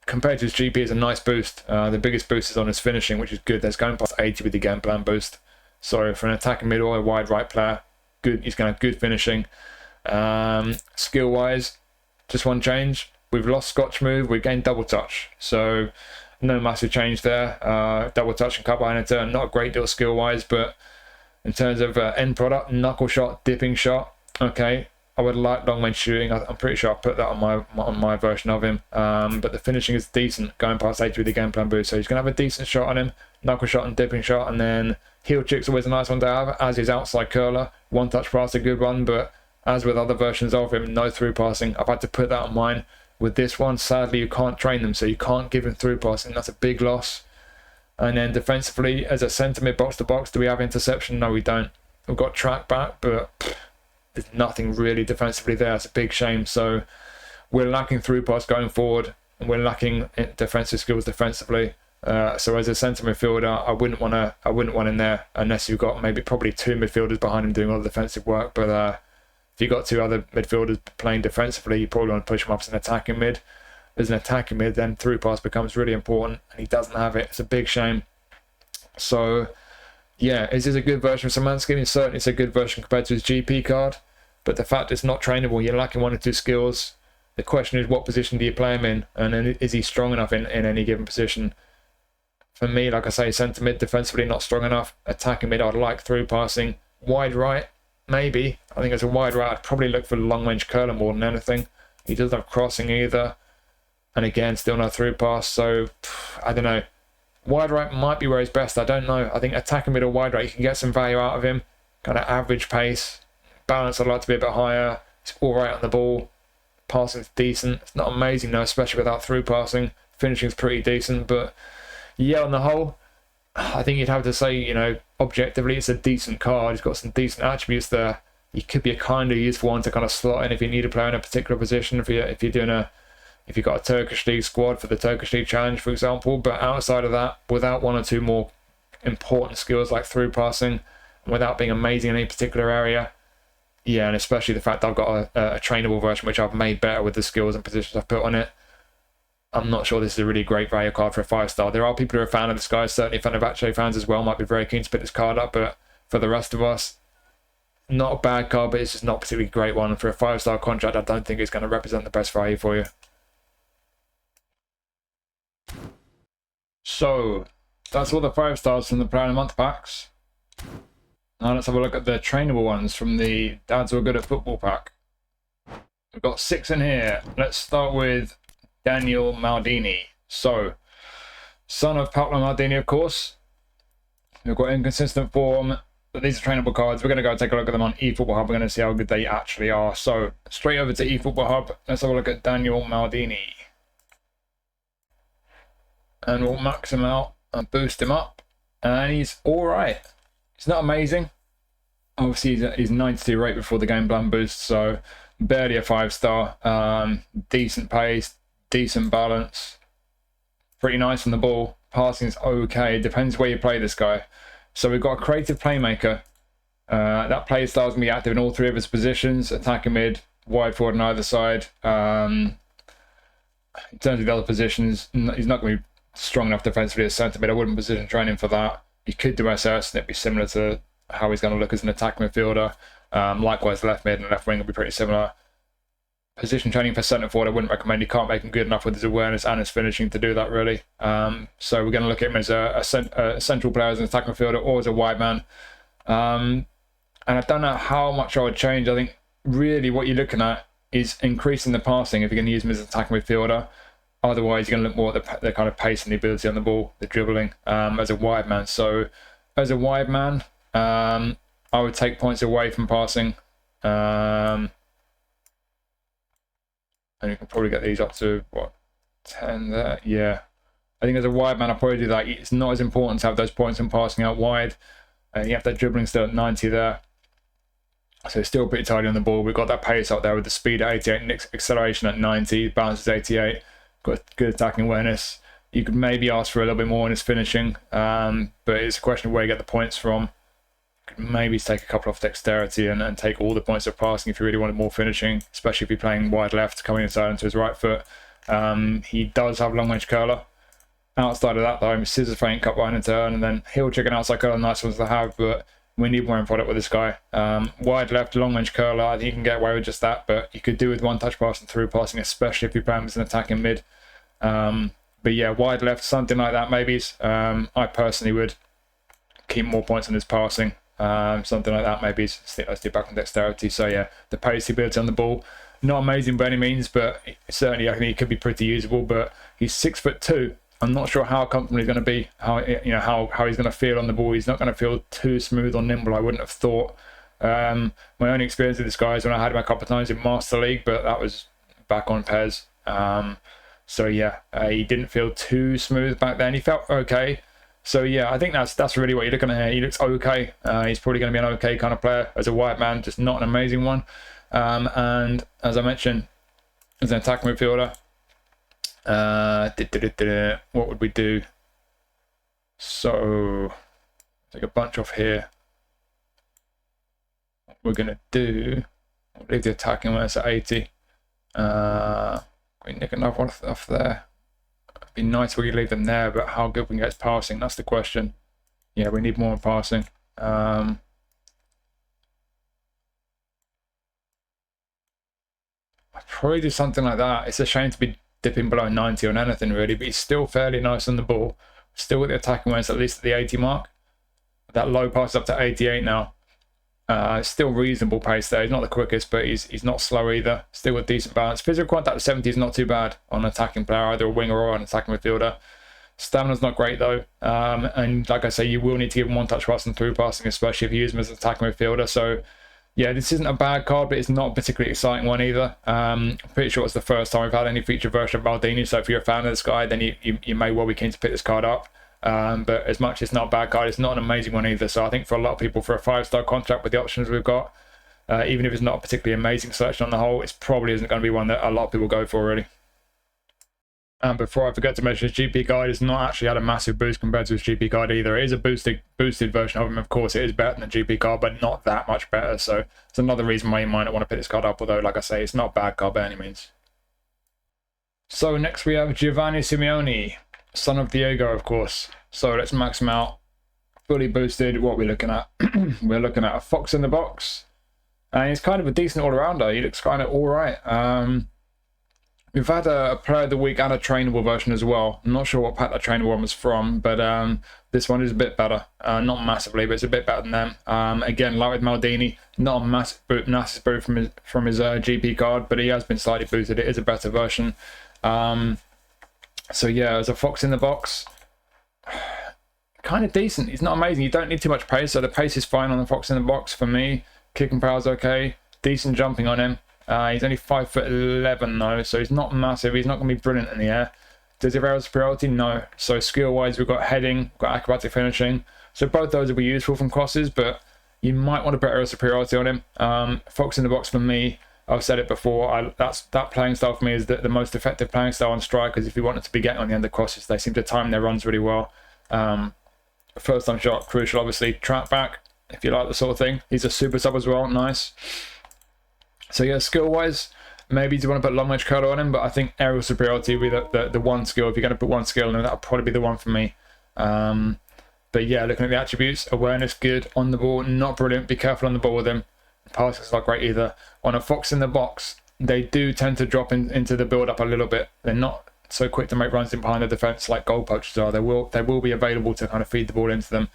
Compared to his GP, it's a nice boost. The biggest boost is on his finishing, which is good. There's going past 80 with the game plan boost. So for an attacking mid or a wide right player, good. He's going to have good finishing. Skill-wise, just one change. We've lost Scotch move. We've gained double touch. So no massive change there. Double touch and cut behind a turn. Not a great deal skill-wise, but in terms of end product, knuckle shot, dipping shot, okay. I would like long range shooting. I'm pretty sure I put that on my version of him. But the finishing is decent, going past 80 with the game plan boost. So he's going to have a decent shot on him, knuckle shot and dipping shot. And then heel chick's always a nice one to have, as is outside curler. One touch pass, a good one. But as with other versions of him, no through passing. I've had to put that on mine. With this one, sadly, you can't train them. So you can't give him through passing. That's a big loss. And then defensively, as a centre mid box to box, do we have interception? No, we don't. We've got track back, but there's nothing really defensively there. It's a big shame. So we're lacking through pass going forward, and we're lacking defensive skills defensively. So as a centre midfielder, I wouldn't want him there unless you've got probably 2 midfielders behind him doing all the defensive work. But if you've got 2 other midfielders playing defensively, you probably want to push him up as an attacking mid. As an attacking mid, then through pass becomes really important, and he doesn't have it. It's a big shame. So yeah, is this a good version of Szymański? Certainly it's a good version compared to his GP card, but the fact it's not trainable, you're lacking 1 or 2 skills. The question is, what position do you play him in? And then is he strong enough in any given position? For me, like I say, centre mid, defensively not strong enough. Attacking mid, I'd like through passing. Wide right, maybe. I think as a wide right, I'd probably look for long range curler more than anything. He doesn't have crossing either. And again, still no through pass. So, I don't know. Wide right might be where he's best. I don't know. I think attacking mid or wide right, you can get some value out of him. Kind of average pace. Balance, I'd like to be a bit higher. He's all right on the ball. Passing's decent. It's not amazing though, especially without through passing. Finishing's pretty decent, but yeah, on the whole, I think you'd have to say, objectively, it's a decent card. He's got some decent attributes there. He could be a kind of useful one to kind of slot in if you need a player in a particular position. If you've got a Turkish League squad for the Turkish League Challenge, for example. But outside of that, without 1 or 2 more important skills like through passing, without being amazing in any particular area, yeah, and especially the fact that I've got a trainable version which I've made better with the skills and positions I've put on it, I'm not sure this is a really great value card for a 5-star. There are people who are a fan of this guy, certainly Fenerbahce fans as well, might be very keen to pick this card up, but for the rest of us, not a bad card, but it's just not a particularly great one. For a 5-star contract, I don't think it's going to represent the best value for you. So, that's all the 5-stars from the Player of the Month packs. Now let's have a look at the trainable ones from the Dads Who Are Good at Football pack. We've got 6 in here. Let's start with Daniel Maldini. So, son of Paolo Maldini, of course. We've got inconsistent form, but these are trainable cards. We're going to go take a look at them on eFootball Hub. We're going to see how good they actually are. So, straight over to eFootball Hub. Let's have a look at Daniel Maldini. And we'll max him out and boost him up. And he's alright. He's not amazing. Obviously, he's 92 rate before the game plan boost, so barely a 5-star. Decent pace, decent balance. Pretty nice on the ball. Passing is okay. Depends where you play this guy. So we've got a creative playmaker. That play style is going to be active in all three of his positions. Attacking mid, wide forward on either side. In terms of the other positions, he's not going to be strong enough defensively as centre mid. I wouldn't position train him for that. You could do SS and it'd be similar to how he's going to look as an attacking midfielder. Likewise, left mid and left wing will be pretty similar. Position training for centre forward, I wouldn't recommend. You can't make him good enough with his awareness and his finishing to do that, really. So we're going to look at him as a central player, as an attacking midfielder, or as a wide man. And I don't know how much I would change. I think really what you're looking at is increasing the passing if you're going to use him as an attacking midfielder. Otherwise, you're going to look more at the kind of pace and the ability on the ball, the dribbling, as a wide man. So as a wide man, I would take points away from passing. And you can probably get these up to, what, 10 there? Yeah. I think as a wide man, I'll probably do that. It's not as important to have those points in passing out wide. And you have that dribbling still at 90 there. So it's still pretty tidy on the ball. We've got that pace up there with the speed at 88 and acceleration at 90. Balance is 88. Got good attacking awareness. You could maybe ask for a little bit more in his finishing. But it's a question of where you get the points from. Maybe take a couple off dexterity and take all the points of passing if you really wanted more finishing, especially if you're playing wide left, coming inside into his right foot. He does have long range curler. Outside of that, though, scissors feint, cut behind and turn, and then heel chicken outside curler, nice ones to have, but we need more in product with this guy. Wide left, long range curler, I think you can get away with just that, but you could do with one touch pass and through passing, especially if you're playing as an attacking mid. But yeah, wide left, something like that, maybe. I personally would keep more points on his passing. Something like that, maybe. Let's do back on dexterity. So yeah, the pace, the ability on the ball, not amazing by any means, but certainly I think he could be pretty usable. But he's 6'2". I'm not sure how comfortable he's going to be, how he's going to feel on the ball. He's not going to feel too smooth or nimble, I wouldn't have thought. My only experience with this guy is when I had him a couple of times in Master League, but that was back on PES. So yeah, he didn't feel too smooth back then. He felt okay. So yeah, I think that's really what you're looking at here. He looks okay. He's probably going to be an okay kind of player as a wide man, just not an amazing one. And as I mentioned, as an attacking midfielder, what would we do? So take a bunch off here. What we're going to do, we'll leave the attacking when it's at 80. We nick another one off there. It'd be nice if we could leave them there, but how good we can get his passing, that's the question. Yeah, we need more passing. I'd probably do something like that. It's a shame to be dipping below 90 on anything really, but he's still fairly nice on the ball. Still with the attacking awareness at least at the 80 mark. That low pass up to 88 now. Still reasonable pace there. He's not the quickest, but he's not slow either. Still with decent balance. Physical contact at 70 is not too bad on an attacking player, either a winger or an attacking midfielder. Stamina's not great though. And like I say, you will need to give him one touch pass and through passing, especially if you use him as an attacking midfielder. So yeah, this isn't a bad card, but it's not a particularly exciting one either. I'm pretty sure it's the first time we've had any feature version of Maldini. So if you're a fan of this guy, then you may well be keen to pick this card up. But as much as it's not a bad card, it's not an amazing one either. So I think for a lot of people, for a 5-star contract with the options we've got, even if it's not a particularly amazing selection on the whole, it probably isn't going to be one that a lot of people go for really. And before I forget to mention, his GP card has not actually had a massive boost compared to his GP card either. It is a boosted version of him. Of course, it is better than the GP card, but not that much better. So it's another reason why you might not want to pick this card up, although, like I say, it's not a bad card by any means. So next we have Giovanni Simeone, son of Diego, of course. So let's max him out. Fully boosted. What are we looking at? We're looking at a fox in the box. And he's kind of a decent all-rounder. He looks kind of all right. We've had a player of the week and a trainable version as well. I'm not sure what pack that trainable one was from, but this one is a bit better. Not massively, but it's a bit better than them. Again, like with Maldini, not a massive boost from his GP card, but he has been slightly boosted. It is a better version. So yeah, as a fox in the box, kind of decent. He's not amazing. You don't need too much pace, so the pace is fine on the Fox in the box for me. Kicking power's okay. Decent jumping on him. He's only 5'11" though, so he's not massive. He's not going to be brilliant in the air. Does he have aerial superiority? No. So skill-wise, we've got heading, we've got acrobatic finishing. So both those will be useful from crosses, but you might want to put aerial superiority on him. Fox in the box for me, I've said it before, that playing style for me is the most effective playing style on strikers. If you want it to be getting on the end of crosses, they seem to time their runs really well. First time shot, crucial, obviously. Track back, if you like the sort of thing. He's a super sub as well, nice. So yeah, skill-wise, maybe you want to put long range curler on him, but I think aerial superiority will be the one skill. If you're going to put one skill on him, that'll probably be the one for me. But yeah, looking at the attributes, awareness good, on the ball, not brilliant. Be careful on the ball with him. Passing's not great either. On a Fox in the box, they do tend to drop into the build-up a little bit. They're not so quick to make runs in behind the defence like goal poachers are. They will be available to kind of feed the ball into them.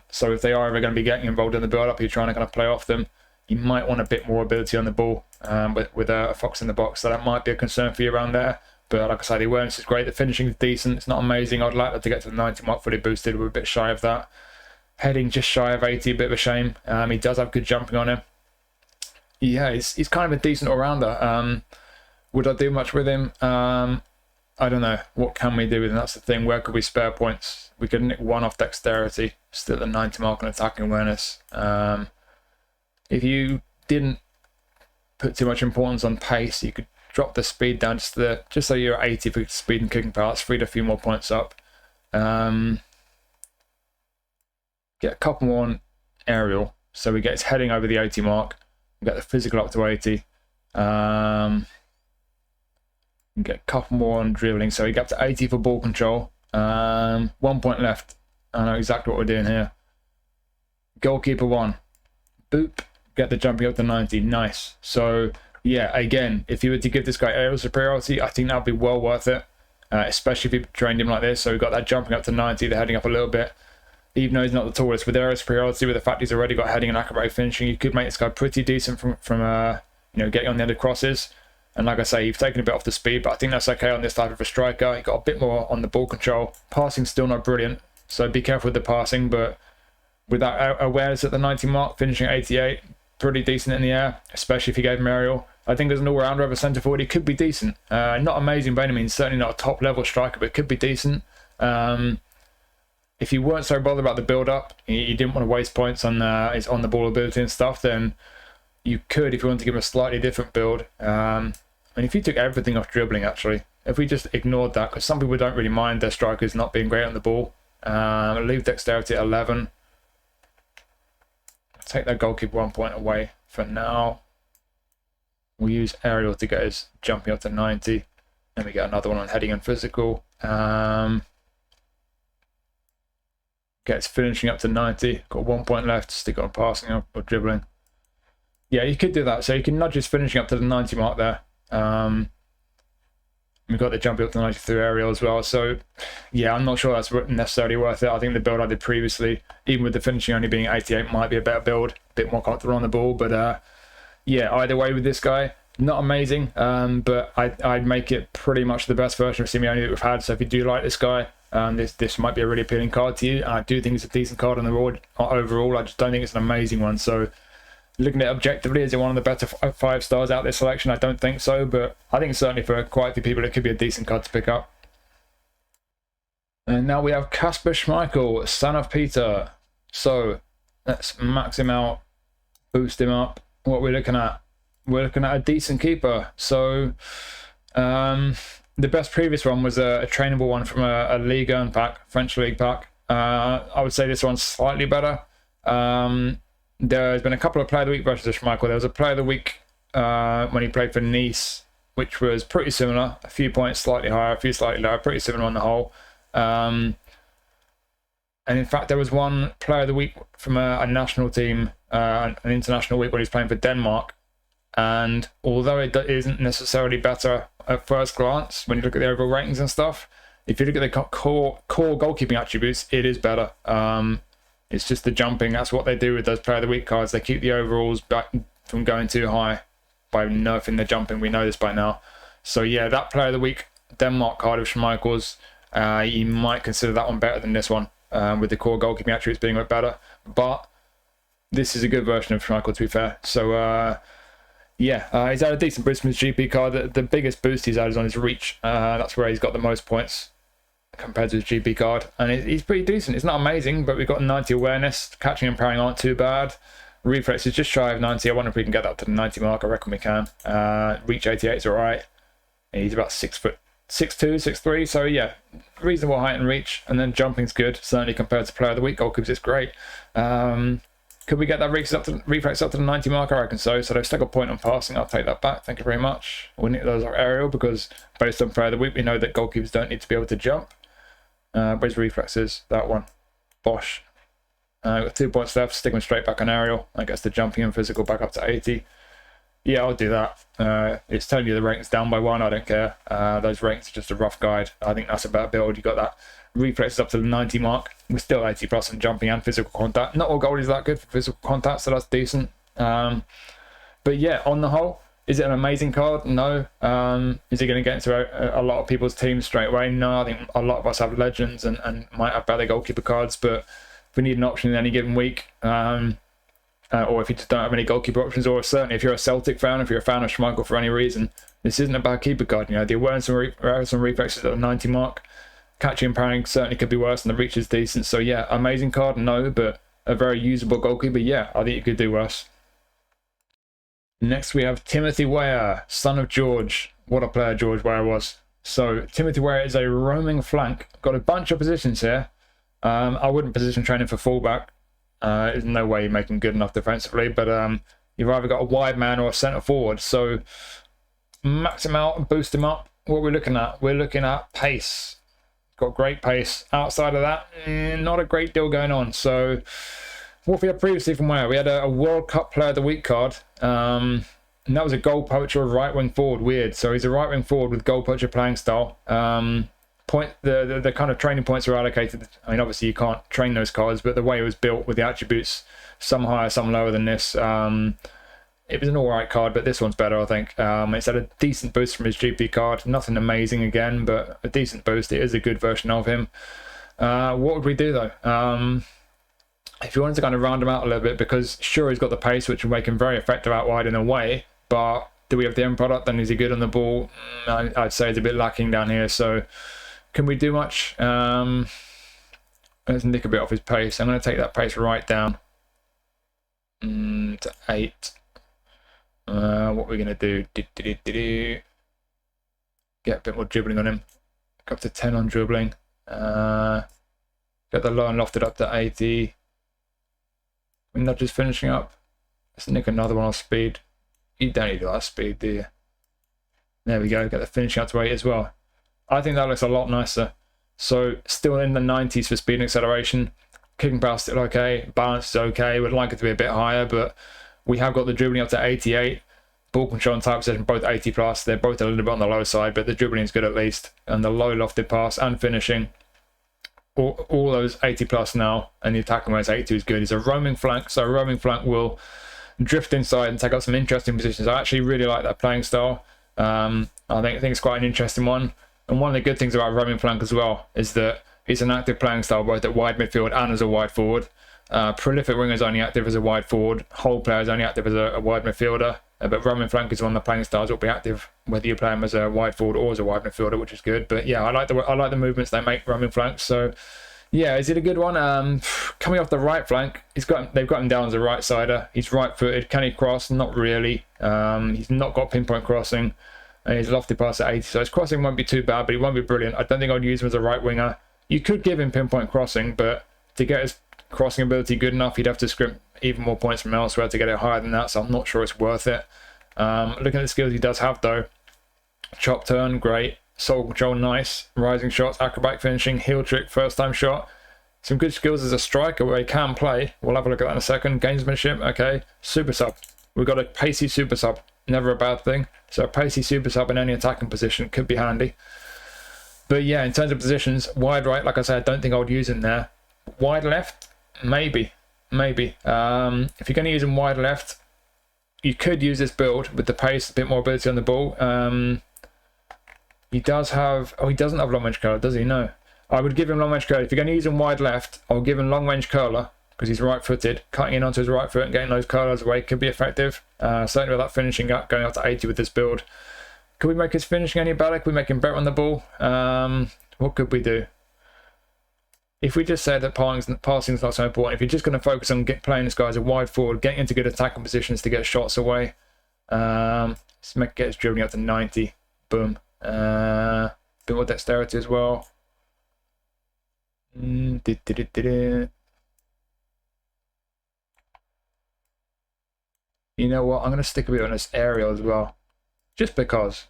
So if they are ever going to be getting involved in the build-up, you're trying to kind of play off them, you might want a bit more ability on the ball with a Fox in the box. So that might be a concern for you around there. But like I say, the awareness is great. The finishing is decent. It's not amazing. I'd like that to get to the 90 mark fully boosted. We're a bit shy of that. Heading just shy of 80, a bit of a shame. He does have good jumping on him. Yeah, he's kind of a decent all-rounder. Would I do much with him? I don't know. What can we do with him? That's the thing. Where could we spare points? We could nick one off dexterity. Still at the 90 mark on attacking awareness. If you didn't put too much importance on pace, you could drop the speed down just so you're at 80 for speed and kicking power. It's freed a few more points up. Get a couple more on aerial, so we get his heading over the 80 mark. We get the physical up to 80. Get a couple more on dribbling, so we get up to 80 for ball control. 1 point left. I know exactly what we're doing here. Goalkeeper 1. Boop. Get the jumping up to 90. Nice. So yeah, again, if you were to give this guy aerial superiority, I think that would be well worth it, especially if you trained him like this. So we've got that jumping up to 90, the heading up a little bit. Even though he's not the tallest, with aerial superiority, with the fact he's already got heading and acrobatic finishing, you could make this guy pretty decent from getting on the end of crosses. And like I say, you've taken a bit off the speed, but I think that's okay on this type of a striker. He got a bit more on the ball control. Passing's still not brilliant, so be careful with the passing. But with that awareness at the 90 mark, finishing at 88, pretty decent in the air, especially if you gave him aerial. I think as an all-rounder of a centre forward, he could be decent. Not amazing by any means, certainly not a top-level striker, but it could be decent. If you weren't so bothered about the build-up, you didn't want to waste points on his on-the-ball ability and stuff, then you could, if you wanted to give him a slightly different build. And if you took everything off dribbling, actually, if we just ignored that, because some people don't really mind their strikers not being great on the ball, leave dexterity at 11. Take that goalkeeper 1 point away for now. We'll use aerial to get his jumping up to 90. Then we get another one on heading and physical. Gets finishing up to 90. Got 1 point left. Stick on passing or dribbling. Yeah, you could do that. So you can nudge his finishing up to the 90 mark there. We've got the jumping up to 90 through aerial as well. So yeah, I'm not sure that's necessarily worth it. I think the build I did previously, even with the finishing only being 88, might be a better build. A bit more comfortable on the ball. But yeah, either way with this guy, not amazing. But I'd make it pretty much the best version of Simeone that we've had. So if you do like this guy, this might be a really appealing card to you. I do think it's a decent card on the board overall. I just don't think it's an amazing one. So looking at it objectively, is it one of the better 5 stars out this selection? I don't think so, but I think certainly for quite a few people, it could be a decent card to pick up. And now we have Kasper Schmeichel, son of Peter. So let's max him out, boost him up. What we're looking at? We're looking at a decent keeper. So the best previous one was a trainable one from a Ligue 1 pack, French League pack. I would say this one's slightly better. There's been a couple of Player of the Week versions of Schmeichel. There was a Player of the Week when he played for Nice, which was pretty similar. A few points slightly higher, a few slightly lower, pretty similar on the whole. And in fact, there was one Player of the Week from a national team, an international week when he was playing for Denmark. And although it isn't necessarily better at first glance, when you look at the overall ratings and stuff, if you look at the core goalkeeping attributes, it is better. It's just the jumping. That's what they do with those Player of the Week cards. They keep the overalls back from going too high by nerfing the jumping. We know this by now. So yeah, that Player of the Week Denmark card of Schmeichel's, you might consider that one better than this one. with the core goalkeeping attributes being a bit better. But this is a good version of Schmeichel, to be fair. So, yeah, he's had a decent boost from his GP card. The biggest boost he's had is on his reach. That's where he's got the most points compared to his GP card. And he's pretty decent. It's not amazing, but we've got 90 awareness. Catching and parrying aren't too bad. Reflex is just shy of 90. I wonder if we can get that to the 90 mark. I reckon we can. Reach 88 is alright. He's about 6'2", 6'3". So yeah, reasonable height and reach. And then jumping's good. Certainly compared to Player of the Week goalkeepers, it's great. Could we get that reflex up to the 90 mark? I reckon so. So they've stuck a point on passing. I'll take that back. Thank you very much. We need those are aerial because based on Player of the Week, we know that goalkeepers don't need to be able to jump. But his reflexes, that one. Bosh. Got 2 points left, stick him straight back on aerial. I guess the jumping and physical back up to 80. Yeah, I'll do that. It's telling you the rankings down by 1, I don't care. Those rankings are just a rough guide. I think that's a better build. You got that reflexes up to the 90 mark. We're still 80 plus in jumping and physical contact. Not all goalies are that good for physical contact, so that's decent. But yeah, on the whole, is it an amazing card? No. Is it going to get into a lot of people's teams straight away? No, I think a lot of us have legends and might have better goalkeeper cards, but if we need an option in any given week, or if you just don't have any goalkeeper options, or certainly if you're a Celtic fan, if you're a fan of Schmeichel for any reason, this isn't a bad keeper card. You know, the awareness and reflexes at the 90 mark, catching and parrying certainly could be worse, and the reach is decent. So yeah, amazing card, no, but a very usable goalkeeper, yeah, I think you could do worse. Next we have Timothy Weah, son of George. What a player George Weah was. So Timothy Weah is a roaming flank. Got a bunch of positions here. I wouldn't position train him for fullback. There's no way you make him good enough defensively, but you've either got a wide man or a centre forward. So max him out and boost him up. What are we looking at? We're looking at pace. Got great pace. Outside of that, not a great deal going on. So what we had previously from where? We had a World Cup Player of the Week card. And that was a goal poacher of right wing forward. Weird. So he's a right wing forward with goal poacher playing style. The kind of training points are allocated. I mean, obviously you can't train those cards, but the way it was built with the attributes, some higher, some lower than this, it was an alright card, but this one's better, I think. It's had a decent boost from his GP card. Nothing amazing again, but a decent boost. It is a good version of him. What would we do though? If you wanted to kind of round him out a little bit, because sure he's got the pace, which will make him very effective out wide in a way, but do we have the end product? Then is he good on the ball? I'd say it's a bit lacking down here, so can we do much? Let's nick a bit off his pace. I'm going to take that pace right down to 8. What we're going to do? Get a bit more dribbling on him. Go up to 10 on dribbling. Get the low and lofted up to 80. We're not just finishing up. Let's nick another one off speed. You don't need that speed, do you? There we go. Get the finishing up to 8 as well. I think that looks a lot nicer. So still in the 90s for speed and acceleration. Kicking past it okay. Balance is okay. Would like it to be a bit higher, but we have got the dribbling up to 88. Ball control and type possession both 80 plus. They're both a little bit on the low side, but the dribbling is good at least. And the low lofted pass and finishing, all those 80 plus now. And the attacking where it's 82 is good. He's a roaming flank, so a roaming flank will drift inside and take up some interesting positions. I actually really like that playing style. I think it's quite an interesting one. And one of the good things about roaming flank as well is that it's an active playing style both at wide midfield and as a wide forward. Prolific winger is only active as a wide forward. Whole player is only active as a wide midfielder. But roaming flank is one of the playing styles that will be active whether you play him as a wide forward or as a wide midfielder, which is good. But yeah, I like the movements they make roaming flanks. So yeah, is it a good one? Coming off the right flank, they've got him down as a right sider. He's right footed. Can he cross? Not really. He's not got pinpoint crossing. And he's lofted pass at 80, so his crossing won't be too bad, but he won't be brilliant. I don't think I'd use him as a right winger. You could give him pinpoint crossing, but to get his crossing ability good enough, he'd have to scrimp even more points from elsewhere to get it higher than that, so I'm not sure it's worth it. Looking at the skills he does have though, chop turn, great. Soul control, nice. Rising shots, acrobatic finishing, heel trick, first time shot. Some good skills as a striker where he can play. We'll have a look at that in a second. Gamesmanship, okay. Super sub. We've got a pacey super sub. Never a bad thing. So a pacey super sub in any attacking position could be handy. But yeah, in terms of positions, wide right, like I said, I don't think I would use him there. Wide left, maybe. If you're going to use him wide left, you could use this build with the pace, a bit more ability on the ball. He doesn't have long range card, does he? No. I would give him long range curler. If you're going to use him wide left, I'll give him long range curler because he's right-footed. Cutting in onto his right foot and getting those curlers away could be effective. Certainly with that finishing up, going up to 80 with this build. Could we make his finishing any better? Could we make him better on the ball? What could we do? If we just said that passing is not so important, if you're just going to focus on playing this guy as a wide forward, getting into good attacking positions to get shots away, let's get his dribbling up to 90. Boom. Bit more dexterity as well. You know what? I'm going to stick a bit on this aerial as well. Just because.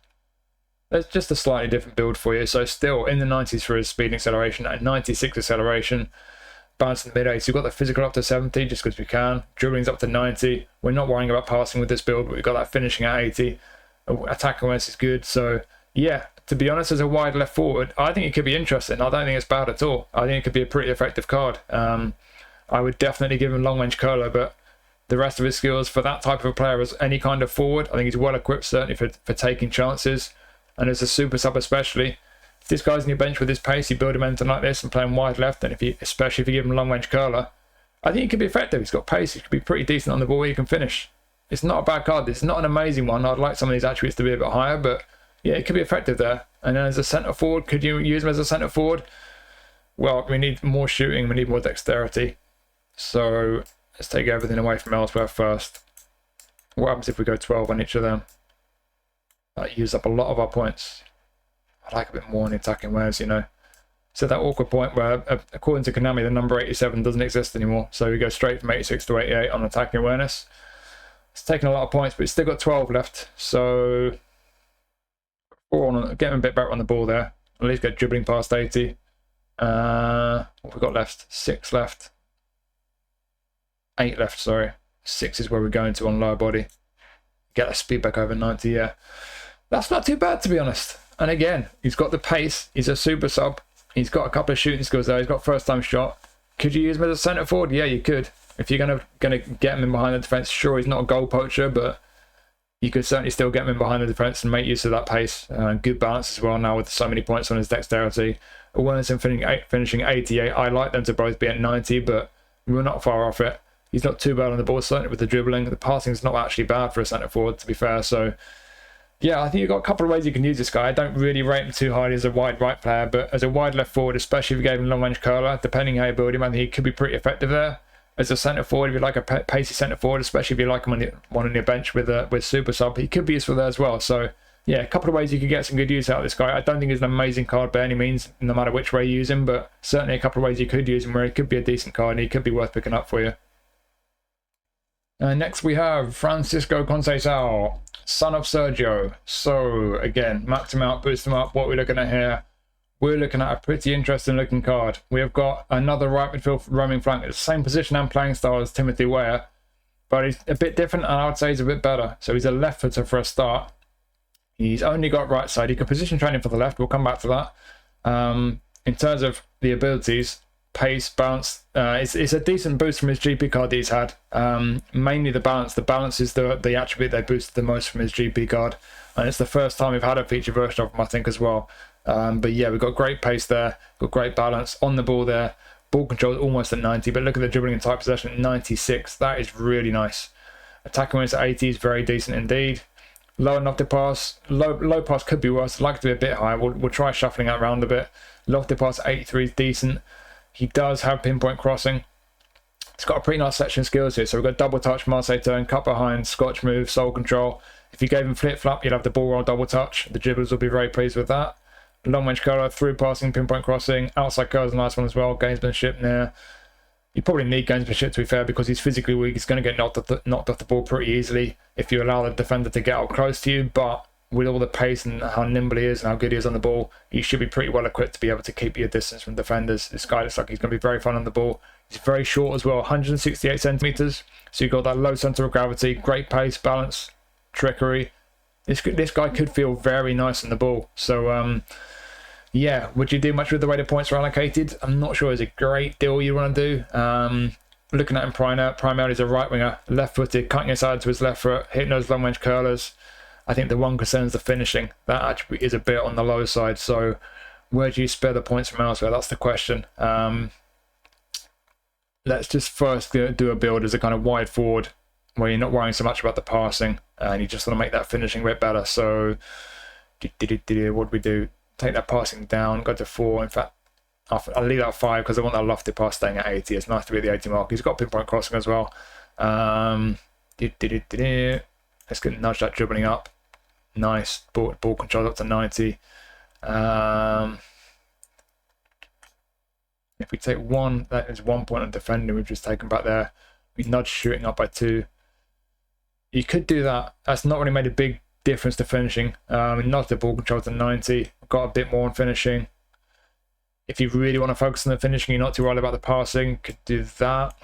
That's just a slightly different build for you. So still in the 90s for his speed and acceleration, at 96 acceleration, balance in the mid-80s. We've got the physical up to 70 just because we can. Dribbling's up to 90. We're not worrying about passing with this build, but we've got that finishing at 80. Attack awareness is good. So yeah, to be honest, as a wide left forward, I think it could be interesting. I don't think it's bad at all. I think it could be a pretty effective card. I would definitely give him long range curler, but the rest of his skills for that type of a player as any kind of forward, I think he's well equipped certainly for taking chances. And as a super sub especially, if this guy's on your bench with his pace, you build him anything like this and play him wide left, and especially if you give him long range curler, I think he could be effective. He's got pace, he could be pretty decent on the ball, he can finish. It's not a bad card, this is not an amazing one. I'd like some of these attributes to be a bit higher, but yeah, it could be effective there. And then as a centre forward, could you use him as a centre forward? Well, we need more shooting, we need more dexterity. So let's take everything away from elsewhere first. What happens if we go 12 on each of them? That used up a lot of our points. I'd like a bit more on the attacking waves, you know. So that awkward point where, according to Konami, the number 87 doesn't exist anymore. So we go straight from 86 to 88 on attacking awareness. It's taken a lot of points, but it's still got 12 left. So 4 on, get him a bit better on the ball there. At least get dribbling past 80. What have we got left? 6 left. 8 left, sorry. 6 is where we're going to on lower body. Get that speed back over 90, yeah. That's not too bad, to be honest. And again, he's got the pace. He's a super sub. He's got a couple of shooting skills there. He's got first time shot. Could you use him as a centre forward? Yeah, you could. If you're gonna get him in behind the defence, sure, he's not a goal poacher, but you could certainly still get him in behind the defence and make use of that pace. Good balance as well now with so many points on his dexterity. Awareness and finishing 88. I like them to both be at 90, but we're not far off it. He's not too bad on the ball, certainly with the dribbling. The passing's not actually bad for a centre forward, to be fair. So yeah, I think you've got a couple of ways you can use this guy. I don't really rate him too highly as a wide right player, but as a wide left forward, especially if you gave him long range curler, depending how you build him, I think he could be pretty effective there. As a centre forward, if you like a pacey centre forward, especially if you like him on your bench with super sub, he could be useful there as well. So yeah, a couple of ways you could get some good use out of this guy. I don't think he's an amazing card by any means, no matter which way you use him, but certainly a couple of ways you could use him where he could be a decent card and he could be worth picking up for you. Next we have Francisco Conceição, son of Sergio. So again, max him out, boost him up. What we're looking at here, we're looking at a pretty interesting looking card. We have got another right midfield roaming flank, the same position and playing style as Timothy Weah, but he's a bit different and I would say he's a bit better. So he's a left footer for a start. He's only got right side. He can position training for the left. We'll come back to that. In terms of the abilities, pace, balance, it's a decent boost from his GP card that he's had. Mainly the balance. The balance is the attribute they boosted the most from his GP card, and it's the first time we've had a feature version of him, I think, as well. But yeah, we've got great pace there, got great balance on the ball there. Ball control is almost at 90, but look at the dribbling and tight possession at 96. That is really nice. Attacking when it's at 80 is very decent indeed. Low enough to pass. Low pass could be worse. I'd like it to be a bit higher. We'll try shuffling that around a bit. Low to pass at 83 is decent. He does have pinpoint crossing. It's got a pretty nice section of skills here. So we've got double touch, Marseille turn, cut behind, Scotch move, soul control. If you gave him flip flap, you'd have the ball roll double touch. The dribblers will be very pleased with that. Long range curler, through passing, pinpoint crossing. Outside curl is a nice one as well. Gamesmanship there. You probably need gamesmanship, to be fair, because he's physically weak. He's going to get knocked off the ball pretty easily if you allow the defender to get up close to you. But with all the pace and how nimble he is and how good he is on the ball, he should be pretty well equipped to be able to keep your distance from defenders. This guy looks like he's going to be very fun on the ball. He's very short as well, 168 centimeters. So you've got that low center of gravity, great pace, balance, trickery. This guy could feel very nice on the ball. So yeah, would you do much with the way the points are allocated? I'm not sure it's a great deal you want to do. Looking at him primarily as a right winger, left footed, cutting inside to his left foot, hitting those long range curlers. I think the one concern is the finishing. That actually is a bit on the low side. So where do you spare the points from elsewhere? That's the question. Let's just first do a build as a kind of wide forward where you're not worrying so much about the passing and you just want to make that finishing a bit better. So what do we do? Take that passing down, go to 4. In fact, I'll leave that at 5 because I want that lofted pass staying at 80. It's nice to be at the 80 mark. He's got pinpoint crossing as well. Let's get nudge that dribbling up. Nice. Ball control up to 90. If we take 1, that is 1 point on defending. We've just taken back there. We nudge shooting up by 2. You could do that. That's not really made a big difference to finishing. Nudge the ball control to 90. Got a bit more on finishing. If you really want to focus on the finishing, you're not too worried about the passing, could do that.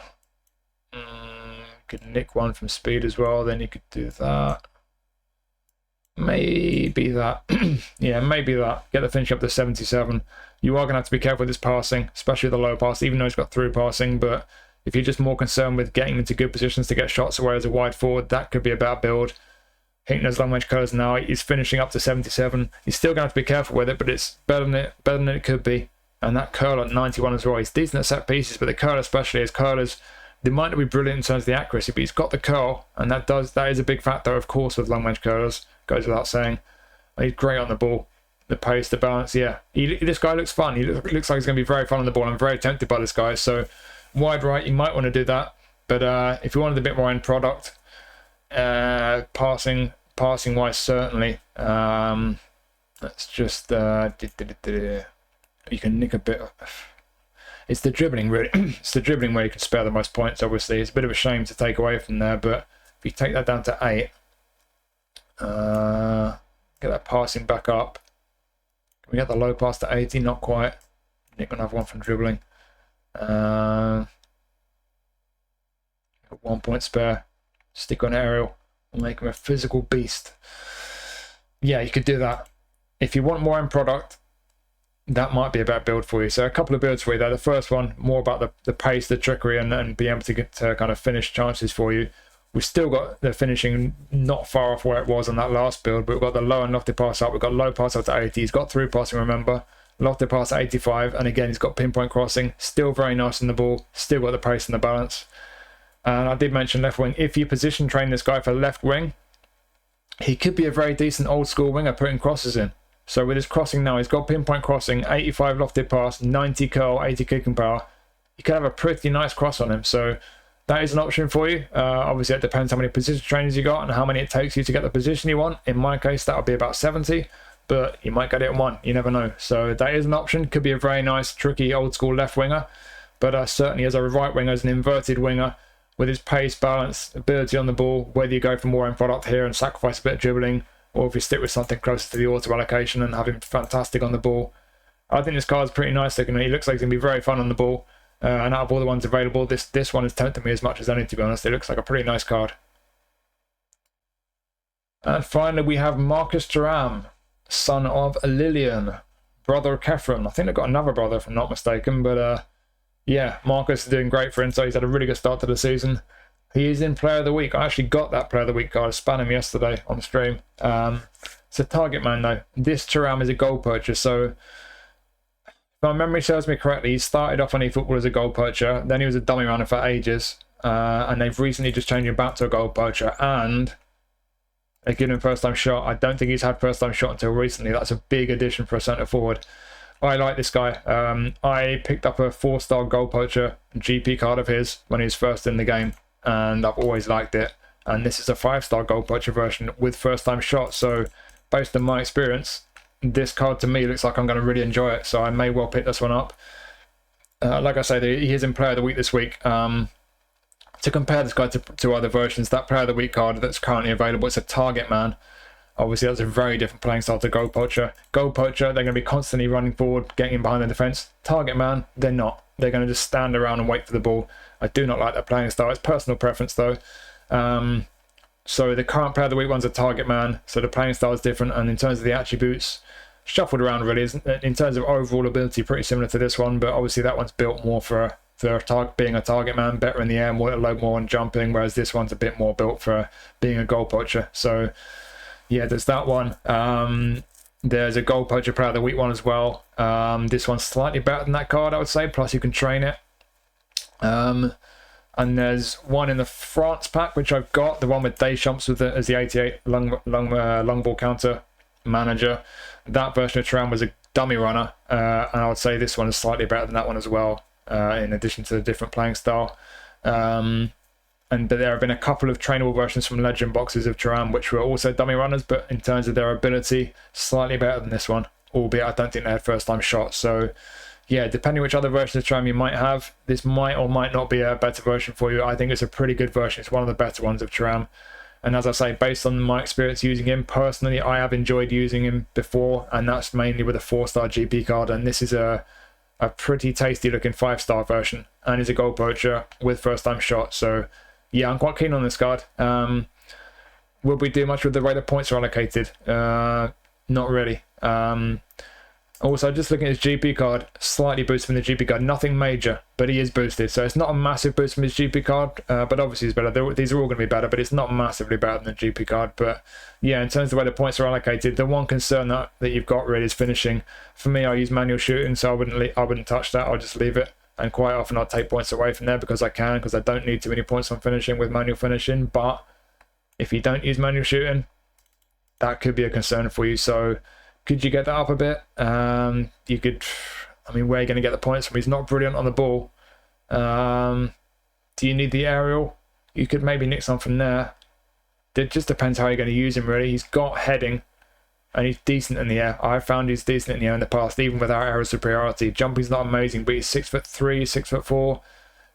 Could nick 1 from speed as well. Then you could do that. Maybe that. Yeah, maybe that. Get the finish up to 77. You are going to have to be careful with this passing, especially the low pass, even though he's got through passing. But if you're just more concerned with getting into good positions to get shots away as a wide forward, that could be a better build. Hinkner's long range curls now. He's finishing up to 77. He's still going to have to be careful with it, but it's better than it could be. And that curl at 91 as well. He's decent at set pieces, but the curl especially, his curlers, they might not be brilliant in terms of the accuracy, but he's got the curl, and that is a big factor, of course, with long range curlers. Goes without saying. He's great on the ball. The pace, the balance, yeah. This guy looks fun. He looks like he's going to be very fun on the ball. I'm very tempted by this guy. So wide right, you might want to do that. But if you wanted a bit more end product, passing wise, certainly. Let's just you can nick a bit. It's the dribbling, really. It's the dribbling where you can spare the most points. Obviously, it's a bit of a shame to take away from there. But if you take that down to 8. Get that passing back up. Can we get the low pass to 80? Not quite. Nick another one from dribbling. 1 point spare. Stick on aerial. We'll make him a physical beast. Yeah, you could do that. If you want more end product, that might be a better build for you. So a couple of builds for you there. The first one, more about the pace, the trickery, and being able to get to kind of finish chances for you. We've still got the finishing not far off where it was on that last build, but we've got the low and lofted pass up. We've got low pass up to 80. He's got through passing, remember. Lofted pass at 85. And again, he's got pinpoint crossing. Still very nice on the ball. Still got the pace and the balance. And I did mention left wing. If you position train this guy for left wing, he could be a very decent old school winger putting crosses in. So with his crossing now, he's got pinpoint crossing, 85 lofted pass, 90 curl, 80 kicking power. You could have a pretty nice cross on him. So that is an option for you. Obviously, it depends how many position trainers you got and how many it takes you to get the position you want. In my case, that would be about 70, but you might get it in 1. You never know. So that is an option. Could be a very nice, tricky, old school left winger. But certainly as a right winger, as an inverted winger, with his pace, balance, ability on the ball, whether you go for more end product here and sacrifice a bit of dribbling, or if you stick with something closer to the auto allocation and have him fantastic on the ball. I think this card's pretty nice looking. He looks like he's going to be very fun on the ball. And out of all the ones available, this one has tempted me as much as any, to be honest. It looks like a pretty nice card. And finally, we have Marcus Thuram, son of Lilian, brother of Kefren. I think they've got another brother, if I'm not mistaken. But yeah, Marcus is doing great for him. So he's had a really good start to the season. He is in Player of the Week. I actually got that Player of the Week card. I spun him yesterday on stream. It's a target man, though. This Thuram is a goal purchase. So if my memory serves me correctly, he started off on eFootball as a goal poacher. Then he was a dummy runner for ages. And they've recently just changed him back to a goal poacher. And they give him first time shot. I don't think he's had first time shot until recently. That's a big addition for a centre forward. I like this guy. I picked up a 4-star goal poacher GP card of his when he was first in the game. And I've always liked it. And this is a 5-star goal poacher version with first time shot. So based on my experience, this card to me looks like I'm going to really enjoy it, so I may well pick this one up. Like I said, he is in Player of the Week this week. To compare this guy to other versions, that Player of the Week card that's currently available, it's a target man. Obviously, that's a very different playing style to goal poacher. Goal poacher, they're going to be constantly running forward, getting in behind the defence. Target man, they're not. They're going to just stand around and wait for the ball. I do not like that playing style. It's personal preference, though. So the current Player of the Week one's a target man, so the playing style is different, and in terms of the attributes, shuffled around really. In terms of overall ability, pretty similar to this one, but obviously that one's built more for being a target man, better in the air, more on jumping, whereas this one's a bit more built for being a goal poacher. So yeah, there's that one. There's a goal poacher player of the week one as well. This one's slightly better than that card, I would say. Plus, you can train it. And there's one in the France pack, which I've got. The one with Deschamps as the 88 long ball counter manager. That version of Thuram was a dummy runner. And I would say this one is slightly better than that one as well, in addition to the different playing style. But there have been a couple of trainable versions from Legend boxes of Thuram, which were also dummy runners, but in terms of their ability, slightly better than this one. Albeit I don't think they had first-time shots. So, yeah, depending which other version of Thuram you might have, this might or might not be a better version for you. I think it's a pretty good version. It's one of the better ones of Thuram. And as I say, based on my experience using him, personally, I have enjoyed using him before, and that's mainly with a 4-star GP card. And this is a pretty tasty-looking 5-star version, and is a goal poacher with first-time shot. So, yeah, I'm quite keen on this card. Will we do much with the way the points are allocated? Not really. Also, just looking at his GP card, slightly boosted from the GP card. Nothing major, but he is boosted. So it's not a massive boost from his GP card, but obviously it's better. These are all going to be better, but it's not massively better than the GP card. But yeah, in terms of the way the points are allocated, the one concern that you've got really is finishing. For me, I use manual shooting, so I wouldn't touch that. I'll just leave it. And quite often I'll take points away from there because I don't need too many points on finishing with manual finishing. But if you don't use manual shooting, that could be a concern for you. So could you get that up a bit? You could. I mean, where are you going to get the points from? He's not brilliant on the ball. Do you need the aerial? You could maybe nick some from there. It just depends how you're going to use him, really. He's got heading, and he's decent in the air. I've found he's decent in the air in the past, even without aerial superiority. Jumping's not amazing, but he's 6'3", 6'4".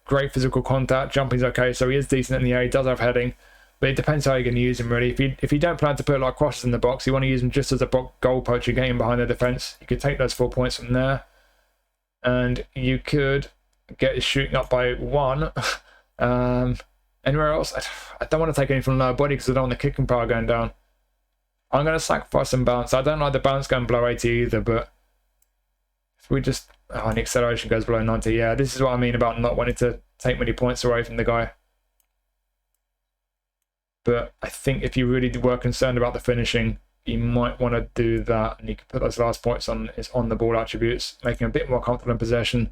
Great physical contact. Jumping's okay, so he is decent in the air. He does have heading, but it depends how you're going to use him, really. If you don't plan to put a lot of crosses in the box, you want to use him just as a goal poacher, getting behind the defence. You could take those 4 points from there, and you could get his shooting up by 1. Anywhere else, I don't want to take any from lower body because I don't want the kicking power going down. I'm going to sacrifice some bounce. I don't like the bounce going below 80 either, but if we just... Oh, and the acceleration goes below 90. Yeah, this is what I mean about not wanting to take many points away from the guy. But I think if you really were concerned about the finishing, you might want to do that, and you can put those last points on his on-the-ball attributes, making a bit more comfortable in possession.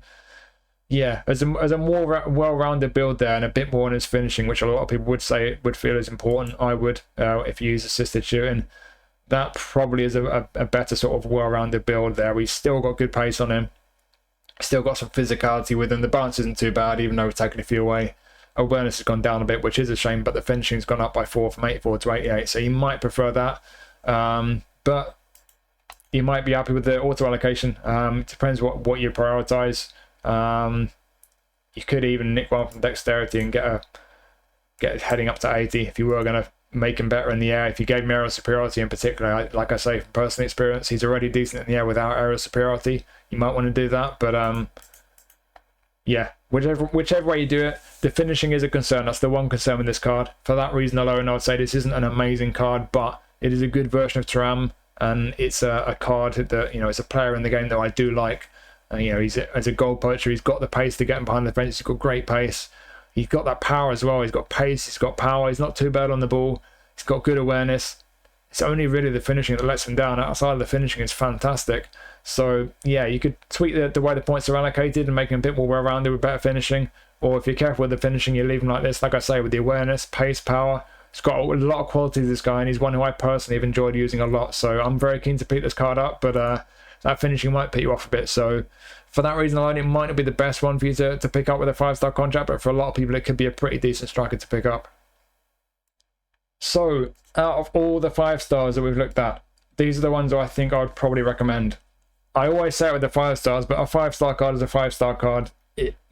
Yeah, as a more well-rounded build there, and a bit more on his finishing, which a lot of people would feel is important. I would, if you use assisted shooting. That probably is a better sort of well-rounded build there. We've still got good pace on him. Still got some physicality with him. The balance isn't too bad, even though we've taken a few away. Awareness has gone down a bit, which is a shame, but the finishing's gone up by 4 from 84 to 88, so you might prefer that. But you might be happy with the auto allocation. Depends what you prioritize. You could even nick one from dexterity and get it heading up to 80 if you were going to make him better in the air. If you gave him aerial superiority in particular, like I say from personal experience, he's already decent in the air without aerial superiority. You might want to do that, but yeah, whichever way you do it, the finishing is a concern. That's the one concern with this card. For that reason alone, I would say this isn't an amazing card, but it is a good version of Thuram, and it's a card that, you know, it's a player in the game that I do like. You know, as a goal poacher, he's got the pace to get him behind the fence. He's got great pace. He's got that power as well. He's got pace. He's got power. He's not too bad on the ball. He's got good awareness. It's only really the finishing that lets him down. Outside of the finishing, is fantastic. So, yeah, you could tweak the way the points are allocated and make him a bit more well-rounded with better finishing. Or if you're careful with the finishing, you leave him like this. Like I say, with the awareness, pace, power. He's got a lot of qualities, this guy, and he's one who I personally have enjoyed using a lot. So I'm very keen to pick this card up, but that finishing might put you off a bit. So for that reason alone, it might not be the best one for you to pick up with a 5-star contract, but for a lot of people, it could be a pretty decent striker to pick up. So out of all the 5 stars that we've looked at, these are the ones that I think I would probably recommend. I always say it with the 5 stars, but a 5-star card is a 5-star card.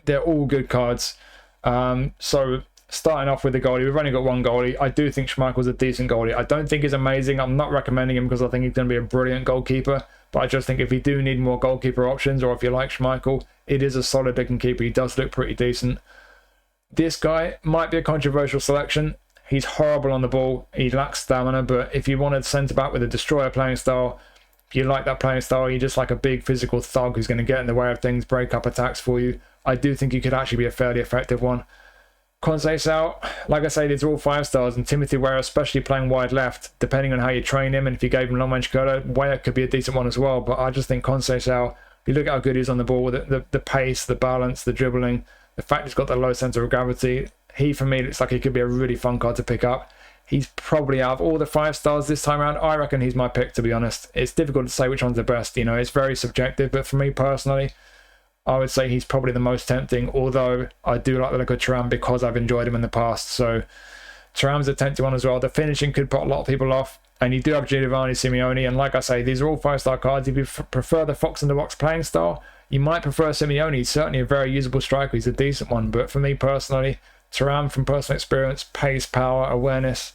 They're all good cards. So starting off with the goalie, we've only got one goalie. I do think Schmeichel's a decent goalie. I don't think he's amazing. I'm not recommending him because I think he's going to be a brilliant goalkeeper. But I just think if you do need more goalkeeper options, or if you like Schmeichel, it is a solid looking keeper. He does look pretty decent. This guy might be a controversial selection. He's horrible on the ball. He lacks stamina. But if you wanted centre-back with a destroyer playing style, if you like that playing style, you're just like a big physical thug who's going to get in the way of things, break up attacks for you, I do think he could actually be a fairly effective one. Conceição, like I say, these are all 5 stars, and Timothy Weah, especially playing wide left, depending on how you train him, and if you gave him long range cutter, Weah could be a decent one as well. But I just think Conceição, you look at how good he is on the ball, the pace, the balance, the dribbling, the fact he's got the low centre of gravity, he, for me, looks like he could be a really fun card to pick up. He's probably, out of all the 5 stars this time around, I reckon he's my pick, to be honest. It's difficult to say which one's the best, you know, it's very subjective, but for me personally, I would say he's probably the most tempting, although I do like the look of Thuram because I've enjoyed him in the past. So Thuram's a tempting one as well. The finishing could put a lot of people off, and you do have Giovanni Simeone, and like I say, these are all 5-star cards. If you prefer the fox in the box playing style, you might prefer Simeone. He's certainly a very usable striker. He's a decent one, but for me personally, Thuram, from personal experience, pace, power, awareness,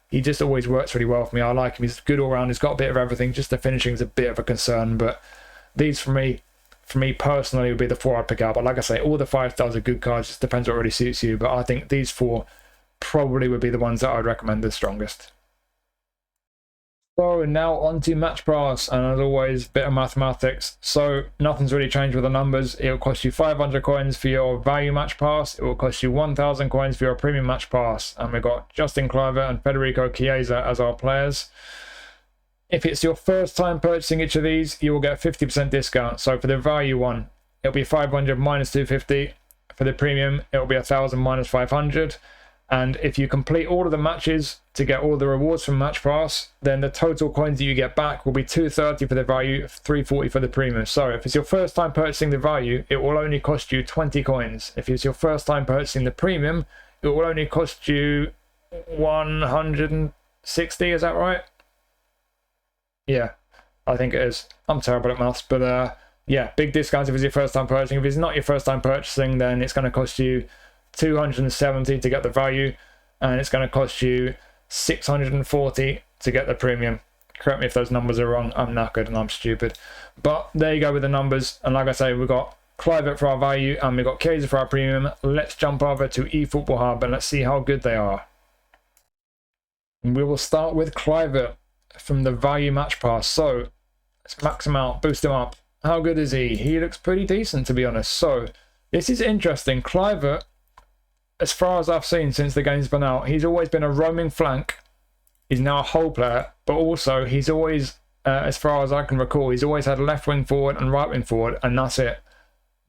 he just always works really well for me. I like him. He's good all round. He's got a bit of everything. Just the finishing is a bit of a concern, but these for me personally would be the 4 I'd pick up. But like I say, all the 5 stars are good cards. Just depends what really suits you. But I think these 4 probably would be the ones that I'd recommend the strongest. So now on to match pass, and as always, bit of mathematics. So nothing's really changed with the numbers. It will cost you 500 coins for your value match pass. It will cost you 1,000 coins for your premium match pass. And we've got Justin Kluivert and Federico Chiesa as our players. If it's your first time purchasing each of these, you will get a 50% discount. So for the value one, it'll be 500 minus 250. For the premium, it'll be 1,000 minus 500. And if you complete all of the matches to get all the rewards from Match Pass, then the total coins that you get back will be 230 for the value, 340 for the premium. So if it's your first time purchasing the value, it will only cost you 20 coins. If it's your first time purchasing the premium, it will only cost you 160, is that right? Yeah, I think it is. I'm terrible at maths, but yeah, big discounts if it's your first time purchasing. If it's not your first time purchasing, then it's going to cost you 270 to get the value, and it's going to cost you 640 to get the premium. Correct me if those numbers are wrong. I'm knackered and I'm stupid, but there you go with the numbers. And like I say, we've got Kluivert for our value and we've got Chiesa for our premium. Let's jump over to eFootball Hub and let's see how good they are. And we will start with Kluivert from the value match pass. So let's max him out, boost him up. How good is he? He looks pretty decent, to be honest. So this is interesting. Kluivert, as far as I've seen since the game's been out, he's always been a roaming flank. He's now a whole player, but also he's always, as far as I can recall, he's always had left wing forward and right wing forward, and that's it.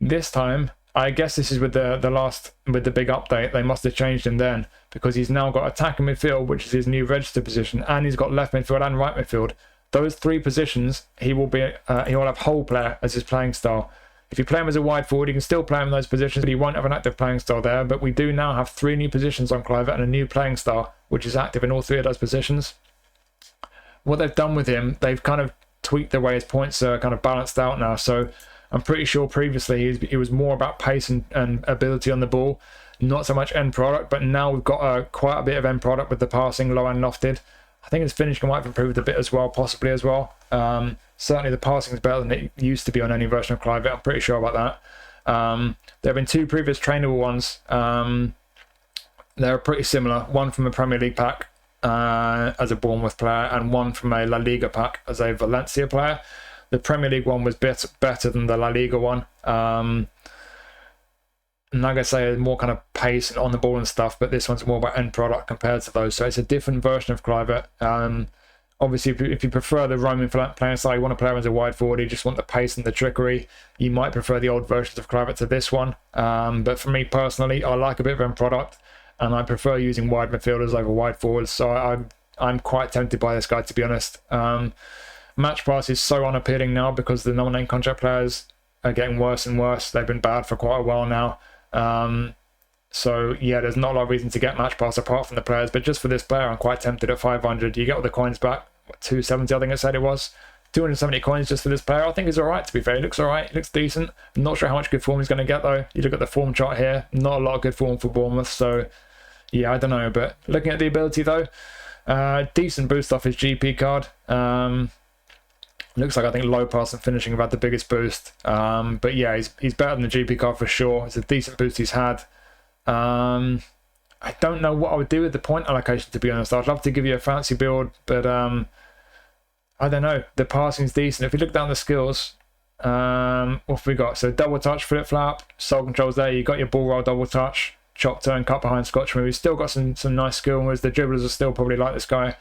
This time, I guess this is with the big update. They must have changed him then, because he's now got attacking midfield, which is his new registered position, and he's got left midfield and right midfield. Those 3 positions, he will have whole player as his playing style. If you play him as a wide forward, you can still play him in those positions, but he won't have an active playing style there. But we do now have 3 new positions on Kluivert and a new playing style, which is active in all 3 of those positions. What they've done with him, they've kind of tweaked the way his points are kind of balanced out now. So I'm pretty sure previously he was more about pace and ability on the ball, not so much end product. But now we've got quite a bit of end product with the passing, low and lofted. I think his finishing might have improved a bit as well, possibly as well. Certainly the passing is better than it used to be on any version of Kluivert. I'm pretty sure about that. There have been 2 previous trainable ones. They're pretty similar. One from a Premier League pack as a Bournemouth player, and one from a La Liga pack as a Valencia player. The Premier League one was better than the La Liga one. And like I say, more kind of pace on the ball and stuff, but this one's more about end product compared to those. So it's a different version of Kluivert. Obviously, if you prefer the roaming playing style, you want to play him as a wide forward, you just want the pace and the trickery, you might prefer the old versions of Kluivert to this one. But for me personally, I like a bit of end product, and I prefer using wide midfielders over wide forwards. So I'm quite tempted by this guy, to be honest. Match pass is so unappealing now because the nominating contract players are getting worse and worse. They've been bad for quite a while now. So yeah, there's not a lot of reason to get match pass apart from the players, but just for this player, I'm quite tempted at 500. You get all the coins back, 270 I think I said it was. 270 coins just for this player. I think he's alright, to be fair. He looks alright, he looks decent. I'm not sure how much good form he's going to get though. You look at the form chart here, not a lot of good form for Bournemouth, so yeah, I don't know. But looking at the ability though, decent boost off his GP card. Looks like I think low pass and finishing have had the biggest boost. But yeah, he's better than the GP card for sure. It's a decent boost he's had. I don't know what I would do with the point allocation, to be honest. I'd love to give you a fancy build, but I don't know. The passing's decent. If you look down the skills, what have we got? So double touch, flip flap, soul controls there. You got your ball roll, double touch. chop turn, cut behind Scotch move. He's still got some nice skill, whereas the dribblers are still probably like this guy.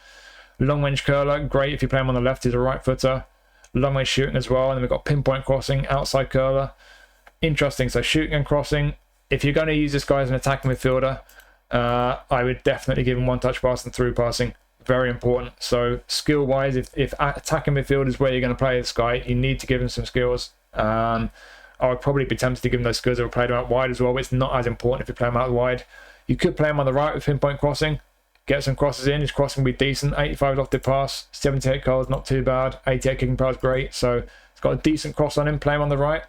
Long range curler, great if you play him on the left. He's a right footer. Long range shooting as well. And then we've got pinpoint crossing, outside curler. Interesting. So shooting and crossing. If you're going to use this guy as an attacking midfielder, I would definitely give him one touch pass and through passing. Very important. So skill wise, if attacking midfield is where you're going to play this guy, you need to give him some skills. I would probably be tempted to give him those skills if I played him out wide as well, but it's not as important if you play him out wide. You could play him on the right with pinpoint crossing. Get some crosses in. His crossing will be decent. 85 lofted pass, 78 goals, not too bad. 88 kicking power is great. So he's got a decent cross on him. Play him on the right.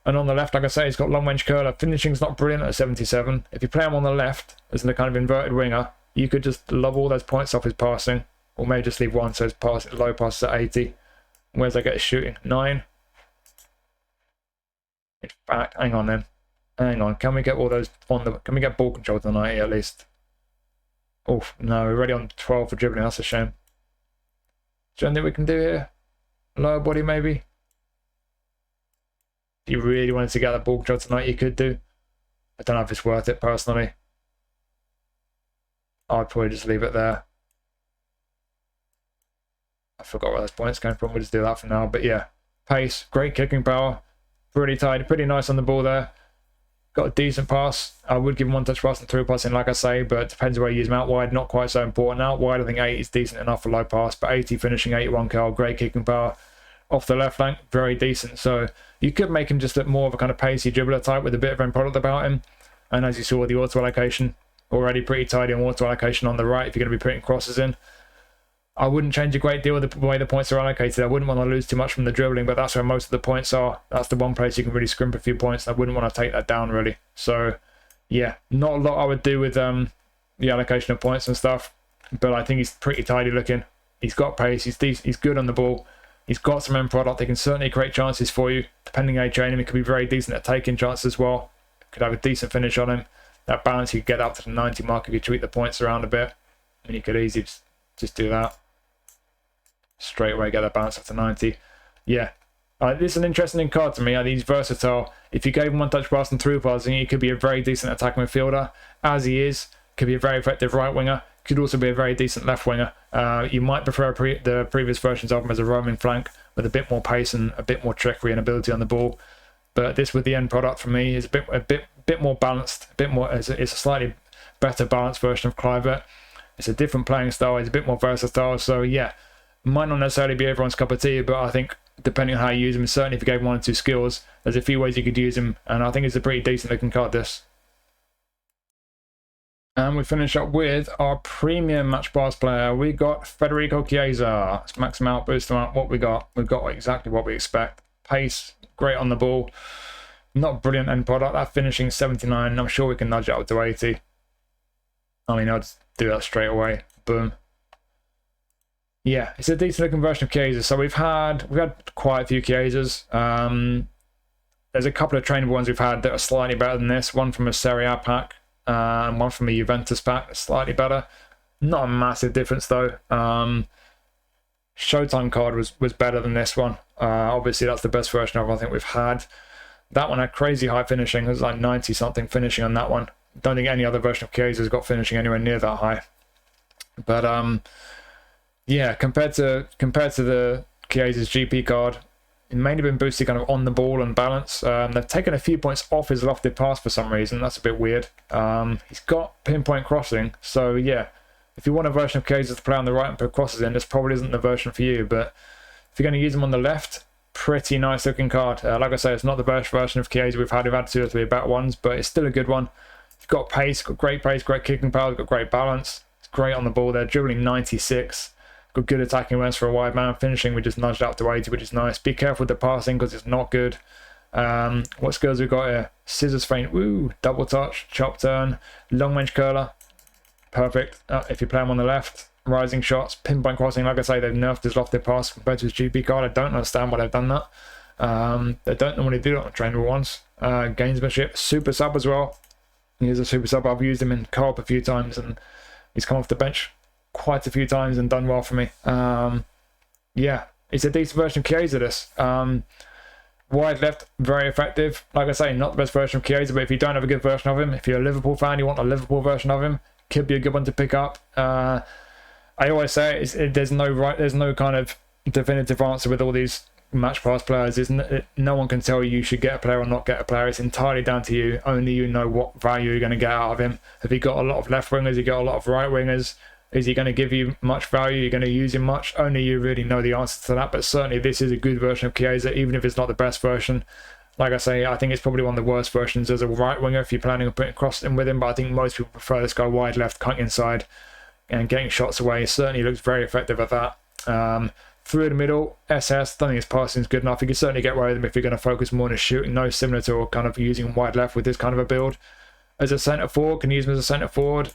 And on the left, like I say, he's got long range curler. Finishing's not brilliant at 77. If you play him on the left as a kind of inverted winger, you could just lob all those points off his passing. Or maybe just leave one so his low passes at 80. Where's I get his shooting? 9. In fact, hang on then. Hang on. Can we get all those on the... Can we get ball control to 90 at least? Oh, no, we're already on 12 for dribbling. That's a shame. Is there anything we can do here? Lower body, maybe? If you really wanted to get that ball control tonight, you could do. I don't know if it's worth it, personally. I'd probably just leave it there. I forgot where those points came from. We'll just do that for now. But yeah, pace, great kicking power. Pretty tight, pretty nice on the ball there. Got a decent pass. I would give him one touch pass and through passing, like I say, but it depends where you use him. Out wide, not quite so important. Out wide, I think 80 is decent enough for low pass, but 80 finishing, 81 curl, great kicking power. Off the left flank, very decent. So you could make him just a more of a kind of pacey dribbler type with a bit of end product about him. And as you saw with the auto allocation, already pretty tidy on auto allocation on the right if you're going to be putting crosses in. I wouldn't change a great deal with the way the points are allocated. I wouldn't want to lose too much from the dribbling, but that's where most of the points are. That's the one place you can really scrimp a few points. I wouldn't want to take that down, really. So, yeah, not a lot I would do with the allocation of points and stuff, but I think he's pretty tidy looking. He's got pace. He's decent. He's good on the ball. He's got some end product. He can certainly create chances for you. Depending on how you train him, he could be very decent at taking chances as well. Could have a decent finish on him. That balance, you could get up to the 90 mark if you tweak the points around a bit. And you could easily just do that. Straight away get that balance up to 90. Yeah, this is an interesting card to me. I think he's versatile. If you gave him one touch pass and through passing, he could be a very decent attacking midfielder. As he is, could be a very effective right winger. Could also be a very decent left winger. You might prefer the previous versions of him as a roaming flank with a bit more pace and a bit more trickery and ability on the ball. But this, with the end product for me, is a bit more balanced. A bit more. It's a slightly better balanced version of Kluivert. It's a different playing style. It's a bit more versatile. So yeah. Might not necessarily be everyone's cup of tea, but I think depending on how you use him, certainly if you gave him 1 or 2 skills, there's a few ways you could use him, and I think it's a pretty decent looking card, this. And we finish up with our premium match pass player. We got Federico Chiesa. Let's max him out, boost him up. What we got? We've got exactly what we expect. Pace, great on the ball. Not brilliant end product. That finishing 79. I'm sure we can nudge it up to 80. I mean, I'll just do that straight away. Boom. Yeah, it's a decent looking version of Chiesa. So we've had quite a few Chiesas. There's a couple of trainable ones we've had that are slightly better than this. One from a Serie pack and one from a Juventus pack that's slightly better. Not a massive difference though. Showtime card was better than this one. Obviously that's the best version of it I think we've had. That one had crazy high finishing. It was like 90 something finishing on that one. Don't think any other version of Chiesa has got finishing anywhere near that high. But yeah, compared to the Chiesa's GP card, it's mainly been boosted kind of on the ball and balance. They've taken a few points off his lofted pass for some reason. That's a bit weird. He's got pinpoint crossing, so yeah, if you want a version of Chiesa to play on the right and put crosses in, this probably isn't the version for you. But if you're going to use him on the left, pretty nice looking card. Like I say, it's not the best version of Chiesa we've had. We've had 2 or 3 better ones, but it's still a good one. He's got pace, got great pace, great kicking power, got great balance. It's great on the ball there, dribbling 96. Got good attacking awareness for a wide man. Finishing, we just nudged up to 80, which is nice. Be careful with the passing because it's not good. What skills we got here? Scissors feint, woo, double touch, chop turn, long range curler. Perfect. If you play him on the left, rising shots, pinpoint crossing. Like I say, they've nerfed his lofted pass compared to his GP card. I don't understand why they've done that. They don't normally do that on trainable ones. Gamesmanship, super sub as well. He's a super sub. I've used him in co-op a few times and he's come off the bench quite a few times and done well for me. Yeah, it's a decent version of Chiesa, this. Wide left, very effective. Like I say, not the best version of Chiesa, but if you don't have a good version of him, if you're a Liverpool fan, you want a Liverpool version of him, could be a good one to pick up. I always say there's no kind of definitive answer with all these match pass players. No one can tell you should get a player or not get a player. It's entirely down to you. Only you know what value you're going to get out of him. Have you got a lot of left wingers? You got a lot of right wingers? Is he going to give you much value? You're going to use him much? Only you really know the answer to that. But certainly this is a good version of Chiesa, even if it's not the best version. Like I say, I think it's probably one of the worst versions as a right winger if you're planning on putting a cross in with him. But I think most people prefer this guy wide left, cutting inside and getting shots away. He certainly looks very effective at that. Through the middle, SS, don't think his passing is good enough. You can certainly get away with him if you're going to focus more on his shooting. No, similar to kind of using wide left with this kind of a build. As a centre forward, can you use him as a centre forward?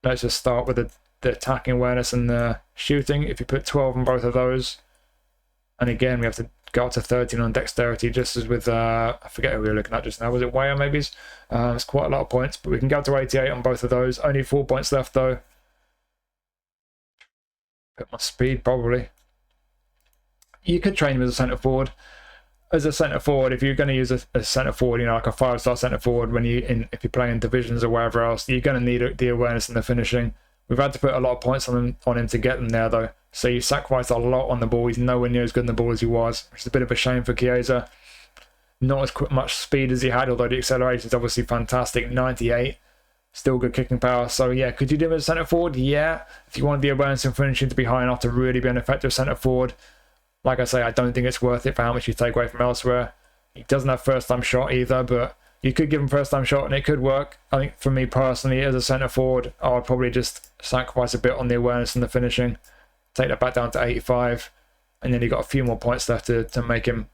Let's just start with the attacking awareness and the shooting. If you put 12 on both of those, and again we have to go up to 13 on dexterity, just as with I forget who we were looking at just now. Was it Weah maybe? It's quite a lot of points, but we can go up to 88 on both of those. Only 4 points left though. Put my speed probably. You could train him as a centre forward. As a centre forward, if you're going to use a centre forward, like a 5-star centre forward, if you're playing divisions or wherever else, you're going to need the awareness and the finishing. We've had to put a lot of points on him to get them there, though. So you sacrificed a lot on the ball. He's nowhere near as good on the ball as he was, which is a bit of a shame for Chiesa. Not as much speed as he had, although the acceleration is obviously fantastic. 98, still good kicking power. So yeah, could you do him as a centre forward? Yeah, if you wanted the awareness and finishing to be high enough to really be an effective centre forward. Like I say, I don't think it's worth it for how much you take away from elsewhere. He doesn't have first-time shot either, but you could give him first-time shot and it could work. I think for me personally, as a centre forward, I would probably just sacrifice a bit on the awareness and the finishing. Take that back down to 85. And then you've got a few more points left to make him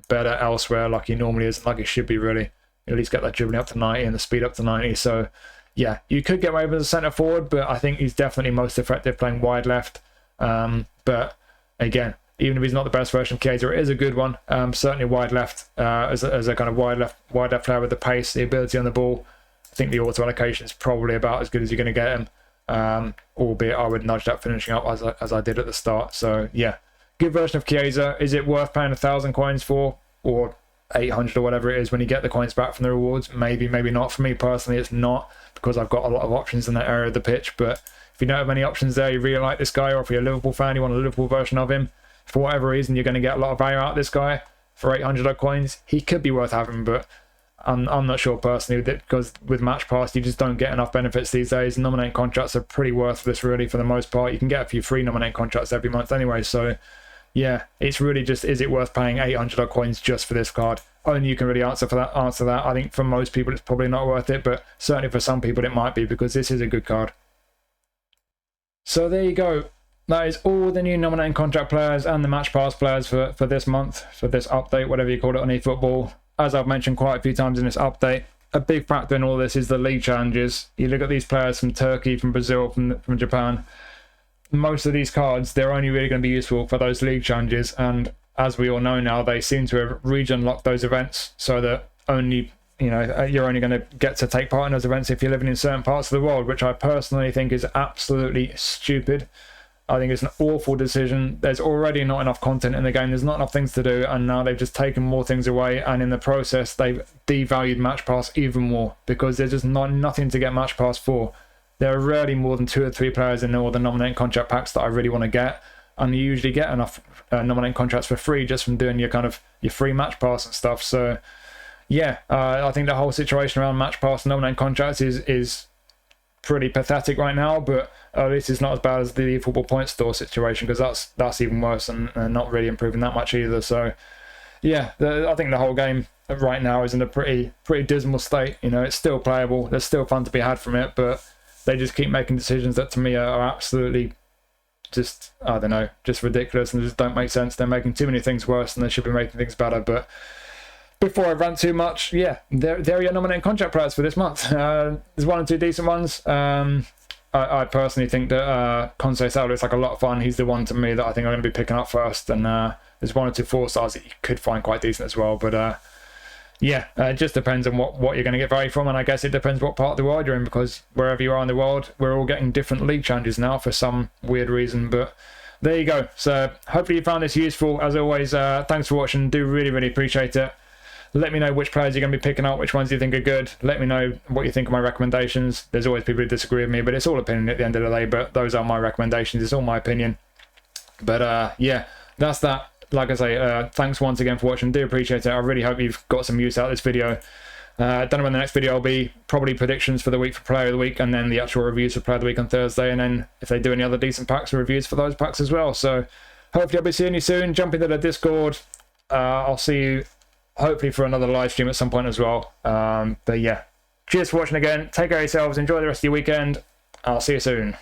better elsewhere like he normally is, like he should be really. At least get that dribbling up to 90 and the speed up to 90. So yeah, you could get away with as a centre forward, but I think he's definitely most effective playing wide left. But again, even if he's not the best version of Chiesa, it is a good one. Certainly wide left, as a kind of wide left player with the pace, the ability on the ball. I think the auto allocation is probably about as good as you're going to get him. Albeit I would nudge that finishing up as I did at the start. So yeah, good version of Chiesa. Is it worth paying 1,000 coins for, or 800 or whatever it is when you get the coins back from the rewards? Maybe, maybe not. For me personally, it's not, because I've got a lot of options in that area of the pitch. But if you don't have any options there, you really like this guy, or if you're a Liverpool fan, you want a Liverpool version of him, for whatever reason, you're going to get a lot of value out of this guy for 800 odd coins. He could be worth having, but I'm not sure personally, because with Match Pass, you just don't get enough benefits these days. Nominating contracts are pretty worthless, really, for the most part. You can get a few free nominating contracts every month anyway, so yeah, it's really just, is it worth paying 800 odd coins just for this card? Only you can really answer that. I think for most people, it's probably not worth it, but certainly for some people, it might be, because this is a good card. So there you go. That is all the new nominating contract players and the match pass players for this month, for this update, whatever you call it on eFootball. As I've mentioned quite a few times in this update, a big factor in all this is the league challenges. You look at these players from Turkey, from Brazil, from Japan. Most of these cards, they're only really going to be useful for those league challenges. And as we all know now, they seem to have region locked those events so that only, you're only going to get to take part in those events if you're living in certain parts of the world, which I personally think is absolutely stupid. I think it's an awful decision. There's already not enough content in the game. There's not enough things to do, and now they've just taken more things away, and in the process, they've devalued Match Pass even more, because there's just nothing to get Match Pass for. There are rarely more than 2 or 3 players in all the nominating contract packs that I really want to get, and you usually get enough nominating contracts for free just from doing your free Match Pass and stuff. So yeah, I think the whole situation around Match Pass and nominating contracts is pretty pathetic right now, but at least it's not as bad as the eFootball point store situation, because that's even worse and not really improving that much either. So yeah, I think the whole game right now is in a pretty dismal state. It's still playable, there's still fun to be had from it, but they just keep making decisions that to me are absolutely just, I don't know, just ridiculous and just don't make sense. They're making too many things worse than they should be making things better. But before I rant too much, yeah, there are your nominating contract players for this month. There's 1 or 2 decent ones. I personally think that Conceição looks like a lot of fun. He's the one to me that I think I'm going to be picking up first. And there's 1 or 2 4-stars that you could find quite decent as well. But yeah, it just depends on what you're going to get value from. And I guess it depends what part of the world you're in, because wherever you are in the world, we're all getting different league challenges now for some weird reason. But there you go. So hopefully you found this useful. As always, thanks for watching. Do really appreciate it. Let me know which players you're going to be picking up, which ones you think are good. Let me know what you think of my recommendations. There's always people who disagree with me, but it's all opinion at the end of the day. But those are my recommendations. It's all my opinion. But yeah, that's that. Like I say, thanks once again for watching. Do appreciate it. I really hope you've got some use out of this video. Don't know when the next video will be. Probably predictions for the week for Player of the Week, and then the actual reviews for Player of the Week on Thursday. And then if they do any other decent packs, reviews for those packs as well. So hopefully I'll be seeing you soon. Jump into the Discord. I'll see you hopefully for another live stream at some point as well. But yeah, cheers for watching again. Take care of yourselves. Enjoy the rest of your weekend. I'll see you soon.